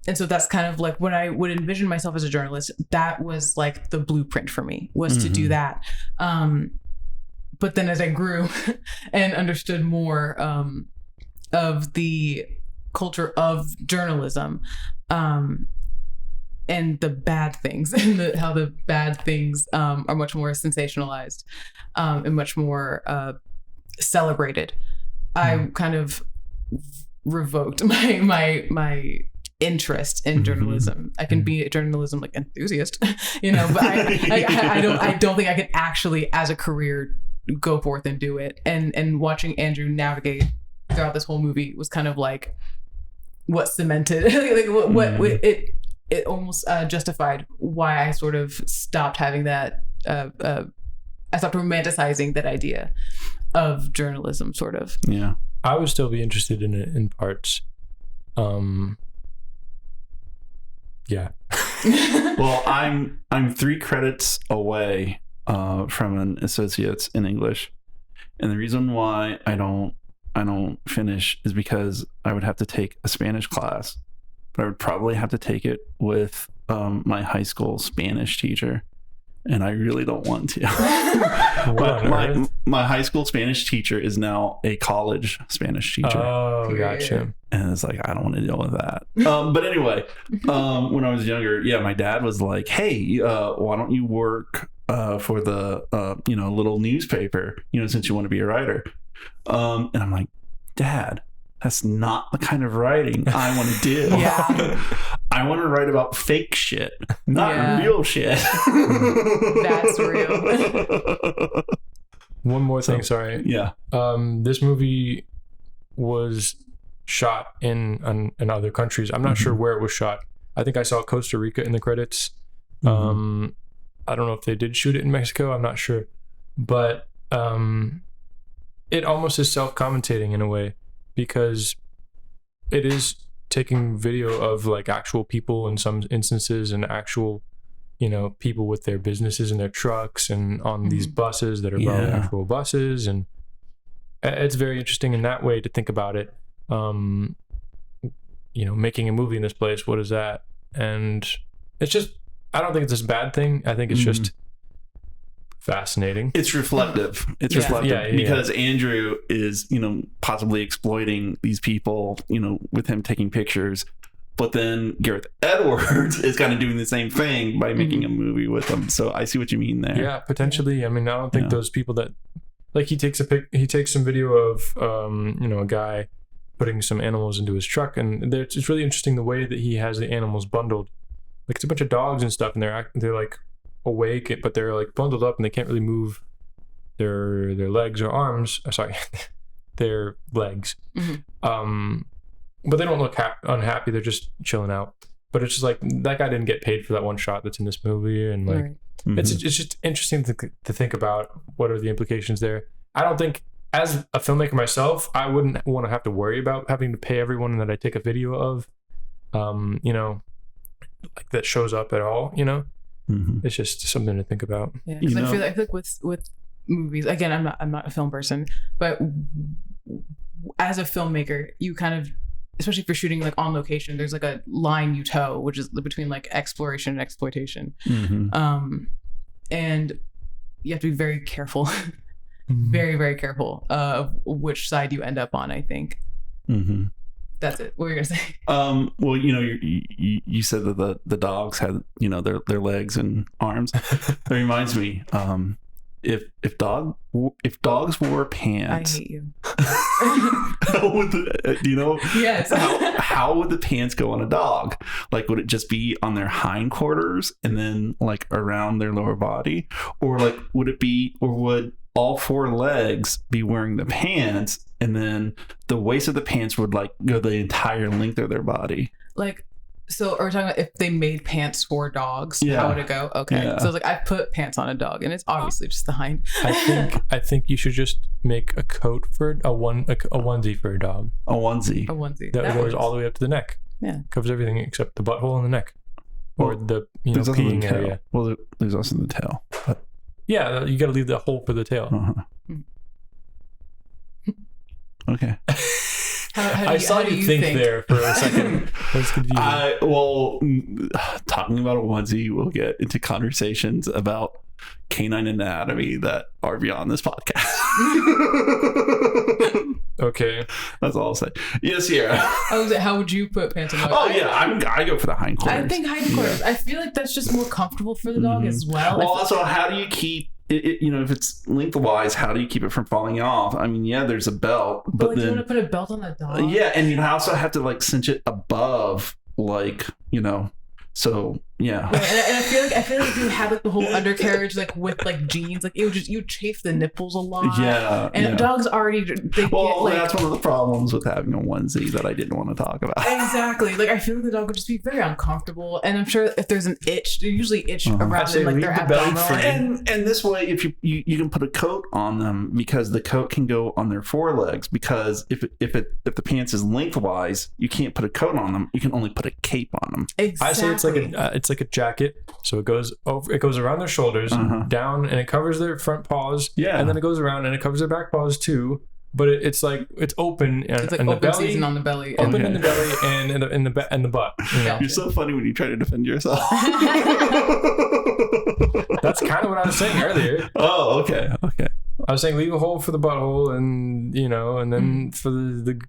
And so that's kind of like when I would envision myself as a journalist, that was like the blueprint for me, was to do that. But then as I grew and understood more of the culture of journalism, and the bad things, and how the bad things are much more sensationalized and much more celebrated, I kind of revoked my interest in journalism. I can be a journalism like enthusiast, but I don't think I could actually, as a career, go forth and do it. And watching Andrew navigate throughout this whole movie was kind of like what cemented, it almost justified why I sort of stopped having that. I stopped romanticizing that idea of journalism, sort of. Yeah, I would still be interested in it in parts. Yeah. Well, I'm 3 credits away from an associate's in English, and the reason why I don't finish is because I would have to take a Spanish class, but I would probably have to take it with my high school Spanish teacher, and I really don't want to. my high school Spanish teacher is now a college Spanish teacher. Oh, gotcha. And it's like, I don't want to deal with that. But anyway, when I was younger, my dad was like, hey, why don't you work for the, little newspaper, since you want to be a writer. And I'm like, Dad, that's not the kind of writing I want to do. Yeah. I want to write about fake shit, not real shit. That's real. One more thing, sorry. Yeah. This movie was shot in other countries. I'm not sure where it was shot. I think I saw Costa Rica in the credits. I don't know if they did shoot it in Mexico. I'm not sure. But it almost is self-commentating in a way, because it is taking video of like actual people in some instances, and actual, people with their businesses and their trucks and on these buses that are probably actual buses. And it's very interesting in that way to think about it. Making a movie in this place, what is that? And it's just, I don't think it's a bad thing. I think it's just fascinating. It's reflective. It's reflective because Andrew is, possibly exploiting these people, with him taking pictures. But then Gareth Edwards is kind of doing the same thing by making a movie with them. So I see what you mean there. Yeah, potentially. I mean, I don't think those people that, like, he takes some video of, a guy putting some animals into his truck, and it's really interesting the way that he has the animals bundled. Like, it's a bunch of dogs and stuff, and they're like awake, but they're like bundled up, and they can't really move their legs or arms. Sorry, their legs. But they don't look unhappy. They're just chilling out. But it's just like, that guy didn't get paid for that one shot that's in this movie, and like it's just interesting to think about what are the implications there. I don't think, as a filmmaker myself, I wouldn't want to have to worry about having to pay everyone that I take a video of, like, that shows up at all. It's just something to think about. Yeah, because I feel like with movies, again, I'm not a film person, but as a filmmaker, you kind of, especially if you're shooting like on location, there's like a line you toe, which is between like exploration and exploitation. And you have to be very careful, very, very careful of which side you end up on, I think. That's it. What were you gonna say? Well, you said that the dogs had, their legs and arms. That reminds me, if dogs wore pants, I hate you. how would Yes. how would the pants go on a dog? Like, would it just be on their hindquarters and then like around their lower body, or like would all 4 legs be wearing the pants, and then the waist of the pants would like go the entire length of their body? Like, So are we talking about if they made pants for dogs? Yeah. How would it go? Okay. Yeah. So it's like I put pants on a dog, and it's obviously just the hind. I think you should just make a coat for a onesie for a dog. A onesie. A onesie. That goes works. all the way up to the neck. Yeah. Covers everything except the butthole and the neck. Or the There's also the peeing tail. area. Well, there's also the tail. But, Yeah, you got to leave the hole for the tail. Okay. I saw you think there for a second. I was confused. Talking about a onesie, we'll get into conversations about canine anatomy that are beyond this podcast. Okay. That's all I'll say. Yes, Ciara. How would you put pants on a dog? Oh yeah, I go for the hindquarters. I think hindquarters. I feel like that's just more comfortable for the dog as well. Well, also, how do you keep it? If it's lengthwise, how do you keep it from falling off? I mean, yeah, there's a belt, but like, then you want to put a belt on the dog? yeah, and you also have to like cinch it above, like So yeah. Right, and I feel like if you had like the whole undercarriage like with like jeans, like it would you chafe the nipples a lot. Yeah. And dogs already that's one of the problems with having a onesie that I didn't want to talk about. Exactly. Like I feel like the dog would just be very uncomfortable, and I'm sure if there's an itch, they usually itch around in like their abdominal. And this way, if you can put a coat on them, because the coat can go on their forelegs. Because if the pants is lengthwise, you can't put a coat on them. You can only put a cape on them. Exactly. I say it's like a jacket, so it goes around their shoulders, down, and it covers their front paws. Yeah, and then it goes around and it covers their back paws too. But it's open and it's like in open the belly, season on the belly, open in the belly and in the butt. You're so funny when you try to defend yourself. That's kind of what I was saying earlier. Oh, okay. I was saying leave a hole for the butthole, and and then for the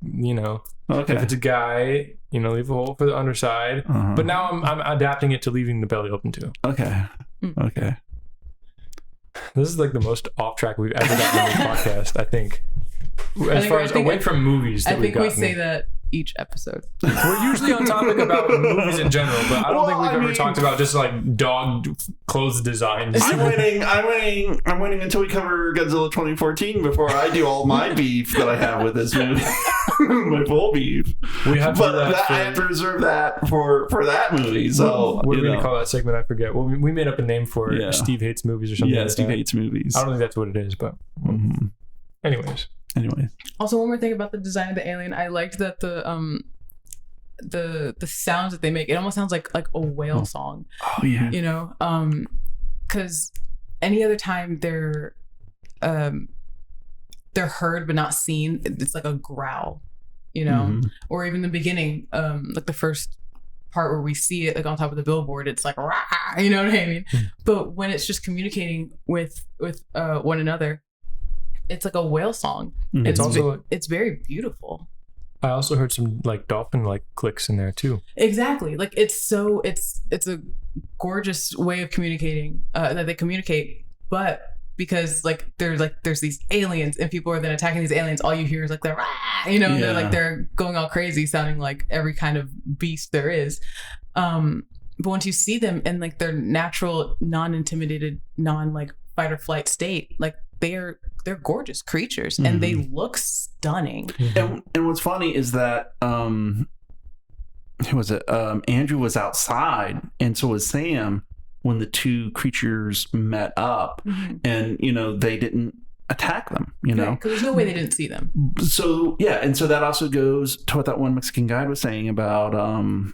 Okay. if it's a guy, leave a hole for the underside. But now I'm adapting it to leaving the belly open too. Okay. Okay. This is like the most off track we've ever gotten on this podcast, I think. As far as away from movies that I think we say that each episode. We're usually on topic about movies in general, but I don't think we've ever talked about just like dog clothes designs. I'm waiting until we cover Godzilla 2014 before I do all my beef that I have with this movie. My full beef. We have to I have to reserve that for that movie. So what are we gonna call that segment? I forget. Well, we made up a name for it. Steve Hates Movies or something. Yeah, like Steve that. Hates Movies. I don't think that's what it is, but anyways. Also, one more thing about the design of the alien, I liked that the sounds that they make, it almost sounds like a whale song. Oh yeah. Because any other time they're heard but not seen, it's like a growl, or even the beginning, like the first part where we see it like on top of the billboard, it's like rah, you know what I mean? But when it's just communicating with one another, it's like a whale song. It's very beautiful. I also heard some like dolphin like clicks in there too. Exactly. Like it's a gorgeous way of communicating that they communicate, but because there's these aliens and people are then attacking these aliens, all you hear is like the rah, they're going all crazy, sounding like every kind of beast there is. But once you see them in like their natural, non-intimidated, fight or flight state, like they're gorgeous creatures and they look stunning. And what's funny is that who was it? Andrew was outside, and so was Sam when the two creatures met up, and they didn't attack them. Because there's no way they didn't see them. So yeah, and so that also goes to what that one Mexican guide was saying about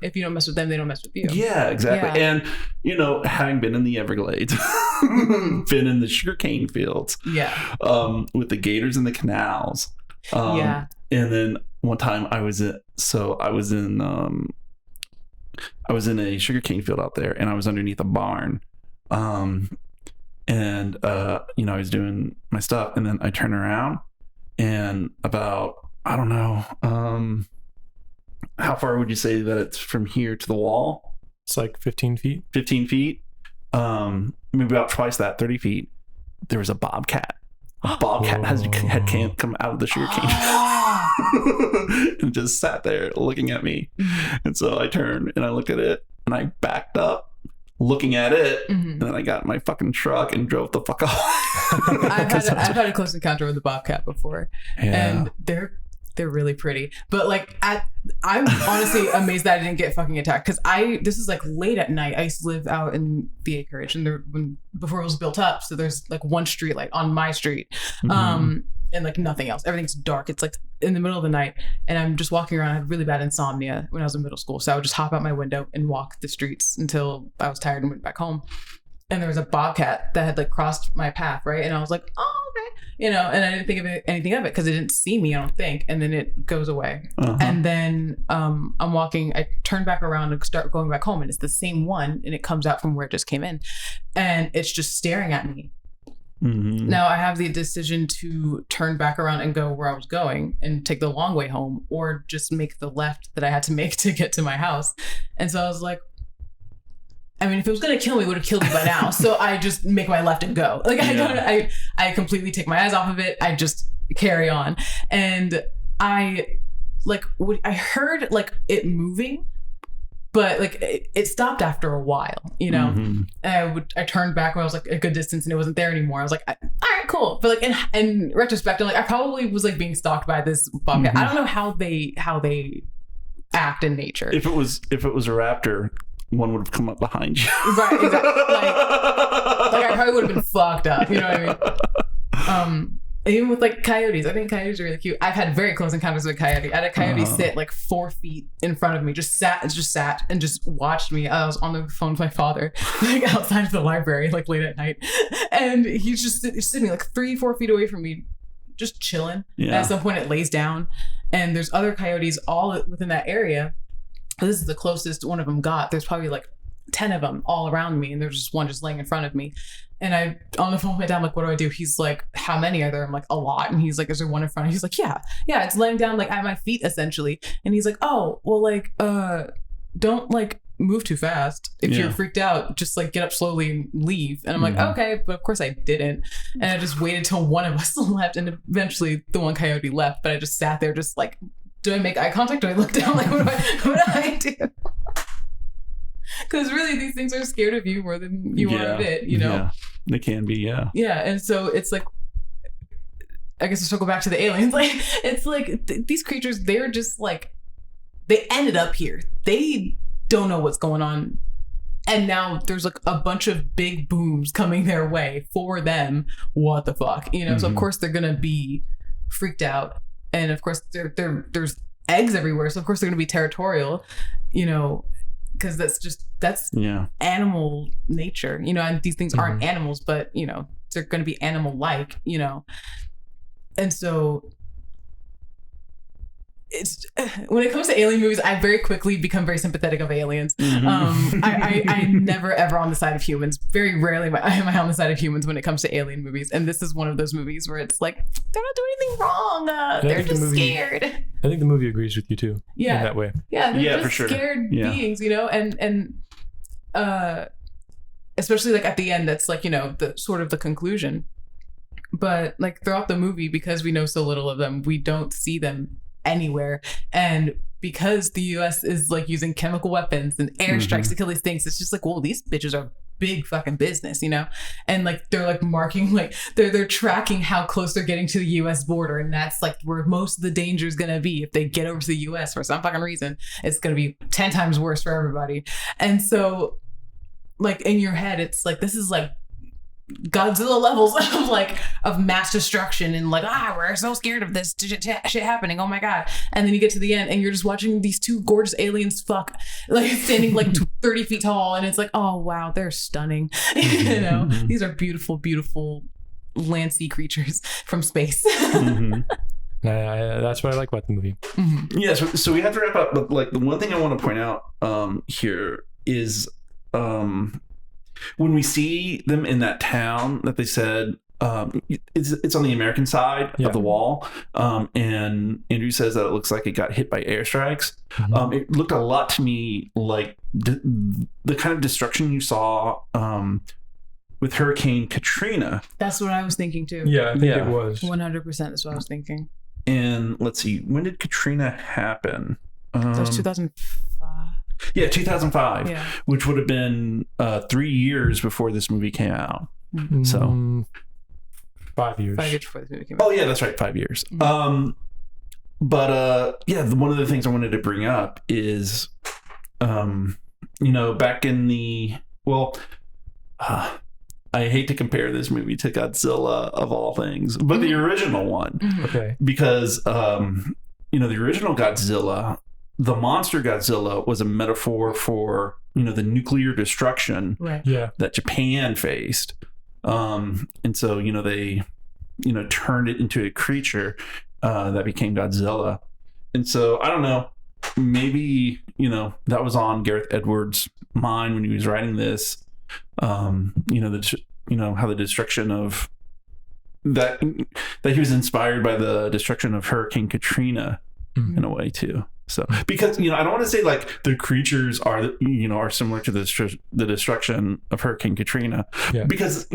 if you don't mess with them, they don't mess with you. Yeah, exactly. Yeah. And having been in the Everglades, been in the sugarcane fields, with the gators and the canals, and then one time I was in a sugarcane field out there, and I was underneath a barn, and I was doing my stuff, and then I turn around, and about, I don't know, how far would you say that it's from here to the wall? It's like 15 feet. 15 feet. Maybe about twice that, 30 feet. There was a bobcat. A bobcat had come out of the sugarcane and just sat there looking at me. And so I turned and I looked at it and I backed up looking at it, and then I got in my fucking truck and drove the fuck off. I've had a close encounter with a bobcat before, and they They're really pretty. But like I'm honestly amazed that I didn't get fucking attacked, because this is like late at night. I used to live out in the acreage, and before it was built up, so there's like one street light on my street. And like nothing else. Everything's dark. It's like in the middle of the night, and I'm just walking around. I had really bad insomnia when I was in middle school, so I would just hop out my window and walk the streets until I was tired and went back home. And there was a bobcat that had like crossed my path, right? And I was like, oh, okay, and I didn't think of anything of it because it didn't see me, I don't think. And then it goes away. And then I'm walking. I turn back around and start going back home, and it's the same one, and it comes out from where it just came in, and it's just staring at me. Now I have the decision to turn back around and go where I was going and take the long way home, or just make the left that I had to make to get to my house. And so I was like, I mean, if it was going to kill me, it would have killed me by now. So I just make my left and go. Like I completely take my eyes off of it. I just carry on. And I heard like it moving, but like it stopped after a while, And I turned back when I was like a good distance, and it wasn't there anymore. I was like, all right, cool. But like in retrospect, I'm like, I probably was like being stalked by this bobcat. I don't know how they act in nature. If it was a raptor, one would have come up behind you. Right, exactly. Like I probably would have been fucked up. You know what I mean? Even with like coyotes, I think coyotes are really cute. I've had very close encounters with a coyote. I had a coyote sit like 4 feet in front of me, just sat and just watched me. I was on the phone with my father, like outside of the library, like late at night, and he's just sitting like 3-4 feet away from me, just chilling. Yeah. And at some point, it lays down, and there's other coyotes all within that area. This is the closest one of them got. There's probably like 10 of them all around me, and there's just one just laying in front of me. And I on the phone with my dad, I'm like, what do I do? He's like, how many are there? I'm like, a lot. And he's like, is there one in front? He's like, yeah, it's laying down like at my feet essentially. And he's like, oh, well, like, don't like move too fast. If you're freaked out, just like get up slowly and leave. And I'm like, okay, but of course I didn't. And I just waited till one of us left, and eventually the one coyote left. But I just sat there, just like, do I make eye contact? Do I look down? Like, what do I do? Because really, these things are scared of you more than you are of it, Yeah, they can be, yeah. Yeah, and so it's like, I guess let's go back to the aliens. Like, it's like these creatures, they're just like, they ended up here. They don't know what's going on. And now there's like a bunch of big booms coming their way for them. What the fuck? So of course they're going to be freaked out. And of course there's eggs everywhere. So of course they're going to be territorial, because that's animal nature, and these things aren't animals, but they're going to be animal like, and so it's when it comes to alien movies, I very quickly become very sympathetic of aliens. I never ever on the side of humans. Very rarely am I on the side of humans when it comes to alien movies, and this is one of those movies where it's like they're not doing anything wrong. They're just scared. I think the movie agrees with you too. Yeah, in that way. Yeah, they're just for sure. Scared beings, and especially like at the end, that's like the sort of the conclusion. But like throughout the movie, because we know so little of them, we don't see them anywhere, and because the US is like using chemical weapons and airstrikes to kill these things, it's just like, well, these bitches are big fucking business, and like they're like marking, like they're tracking how close they're getting to the US border, and that's like where most of the danger is gonna be. If they get over to the US for some fucking reason, it's gonna be 10 times worse for everybody. And so like in your head, it's like, this is like Godzilla levels of mass destruction, and like, we're so scared of this shit happening, oh my god. And then you get to the end and you're just watching these two gorgeous aliens fuck, like standing like 30 feet tall, and it's like, oh wow, they're stunning. These are beautiful land sea creatures from space. That's what I like about the movie. Yeah, so we have to wrap up, but like the one thing I want to point out here is when we see them in that town that they said, it's on the American side of the wall, and Andrew says that it looks like it got hit by airstrikes. It looked a lot to me like the kind of destruction you saw with Hurricane Katrina. That's what I was thinking too. Yeah, I think it was 100%. That's what I was thinking. And let's see, when did Katrina happen? That was 2005. Yeah, 2005, which would have been 3 years before this movie came out. So 5 years. 5 years before this movie came out. Oh yeah, that's right, 5 years. But one of the things I wanted to bring up is, back in the I hate to compare this movie to Godzilla of all things, but the original one, Okay. because the original Godzilla, the monster Godzilla, was a metaphor for the nuclear destruction Right. Yeah. that Japan faced, and so they turned it into a creature that became Godzilla, and so I don't know, maybe that was on Gareth Edwards' mind when he was writing this. How the destruction of that he was inspired by the destruction of Hurricane Katrina in a way too. So because I don't want to say like the creatures are similar to the destruction of Hurricane Katrina, because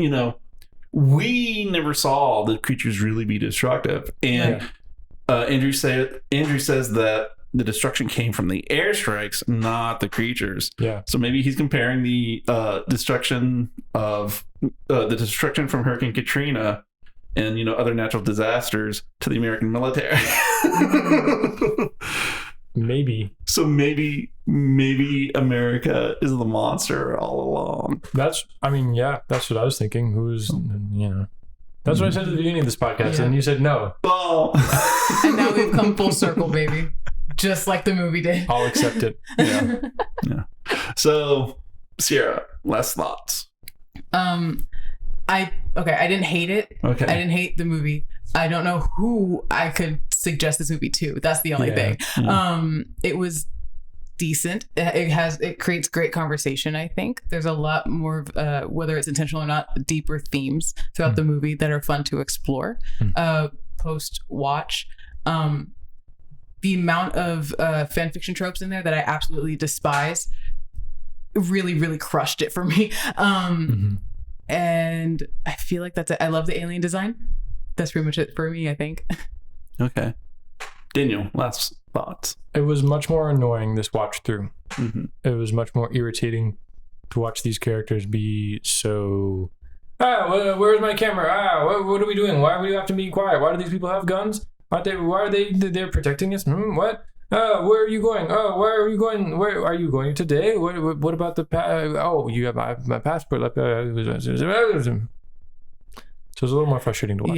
we never saw the creatures really be destructive, and Andrew says that the destruction came from the airstrikes, not the creatures. Yeah. So maybe he's comparing the destruction from Hurricane Katrina and other natural disasters to the American military. Maybe. So maybe America is the monster all along. That's what I was thinking. That's what I said at the beginning of this podcast, and you said no. Oh. And now we've come full circle, baby. Just like the movie did. I'll accept it. Yeah. So, Ciara, last thoughts. I didn't hate it. Okay. I didn't hate the movie. I don't know who I could suggest this movie to. That's the only thing. Yeah. It was decent. It creates great conversation. I think there's a lot more of, whether it's intentional or not, deeper themes throughout the movie that are fun to explore post watch. The amount of fan fiction tropes in there that I absolutely despise really, really crushed it for me. And I feel like that's it. I love the alien design. That's pretty much it for me, I think. Okay. Daniel, last thoughts. It was much more annoying this watch through. Mm-hmm. It was much more irritating to watch these characters be so... where's my camera? What are we doing? Why do we have to be quiet? Why do these people have guns? Why are they're protecting us? What? Where are you going? Oh, where are you going? Where are you going today? What about the you have my passport. So it's a little more frustrating to watch.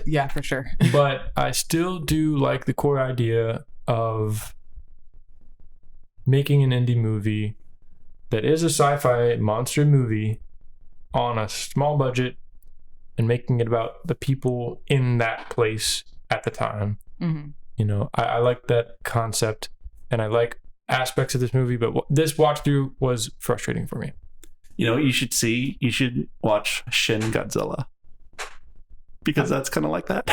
Yeah, for sure. But I still do like the core idea of making an indie movie that is a sci-fi monster movie on a small budget and making it about the people in that place at the time. Mm-hmm. I like that concept and I like aspects of this movie, but this watch through was frustrating for me. You should watch Shin Godzilla, because that's kind of like that.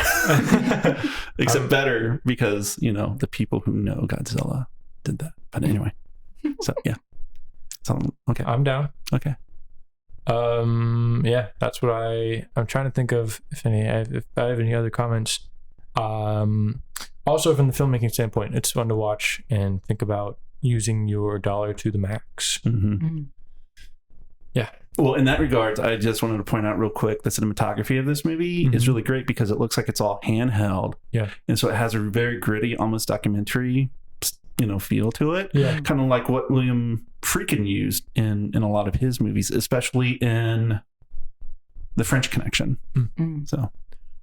Except better, because the people who know Godzilla did that. But anyway, so yeah. So okay, I'm down. Okay. That's what I'm trying to think of if I have any other comments. Also from the filmmaking standpoint, it's fun to watch and think about using your dollar to the max. Mm-hmm. Mm-hmm. Yeah. Well, in that regard, I just wanted to point out real quick, the cinematography of this movie is really great because it looks like it's all handheld. Yeah. And so it has a very gritty, almost documentary, feel to it. Yeah. Kind of like what William Friedkin used in a lot of his movies, especially in The French Connection. Mm-hmm. So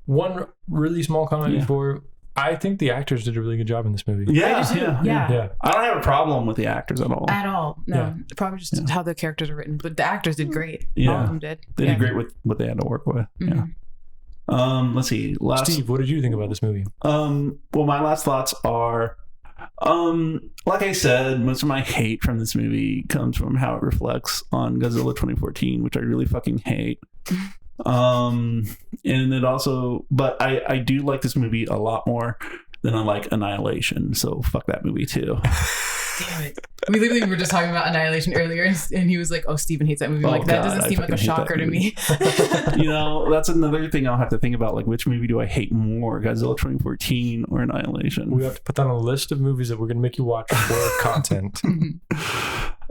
one really small comment before, I think the actors did a really good job in this movie. Yeah. I don't have a problem with the actors at all. No. Yeah. Probably just how the characters are written, but the actors did great. Yeah. All of them did. They did great with what they had to work with. Mm-hmm. Yeah. Let's see. Steve, what did you think about this movie? Well, my last thoughts are, like I said, most of my hate from this movie comes from how it reflects on Godzilla 2014, which I really fucking hate. And it also, but I do like this movie a lot more than I like Annihilation, so fuck that movie too. Damn it. We literally were just talking about Annihilation earlier, and he was like, oh, Steven hates that movie. That doesn't seem like a shocker to me. That's another thing I'll have to think about, like, which movie do I hate more, Godzilla 2014 or Annihilation? We have to put that on a list of movies that we're going to make you watch for content.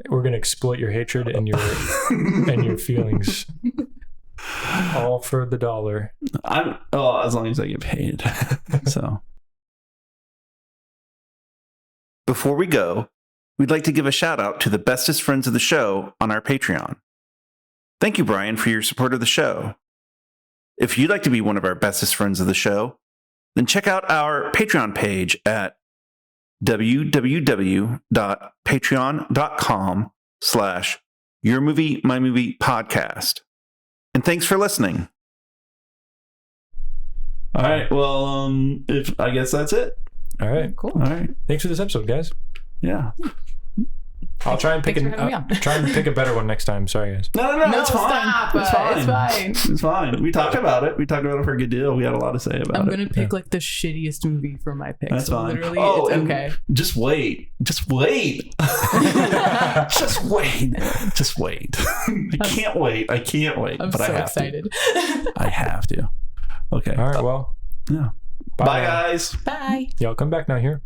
We're going to exploit your hatred and your feelings. All for the dollar. As long as I get paid. So Before we go, we'd like to give a shout out to the bestest friends of the show on our Patreon. Thank you, Brian, for your support of the show. If you'd like to be one of our bestest friends of the show, then check out our Patreon page at www.patreon.com/yourmoviemymoviepodcast. And thanks for listening. All right. Well, I guess that's it. All right. Cool. All right. Thanks for this episode, guys. Yeah. I'll try and pick a better one next time. Sorry, guys. No, it's fine. Stop. It's fine. It's fine. It's fine. We talked about it. We talked about it for a good deal. We had a lot to say about it. I'm gonna pick like the shittiest movie for my pick. That's so fine. Literally, Oh, it's and okay. Just wait. Just wait. Just wait. Just wait. I can't wait. I'm but so I have excited. To. I have to. Okay. All right. Well. Yeah. Bye, guys. Bye. Y'all come back now here.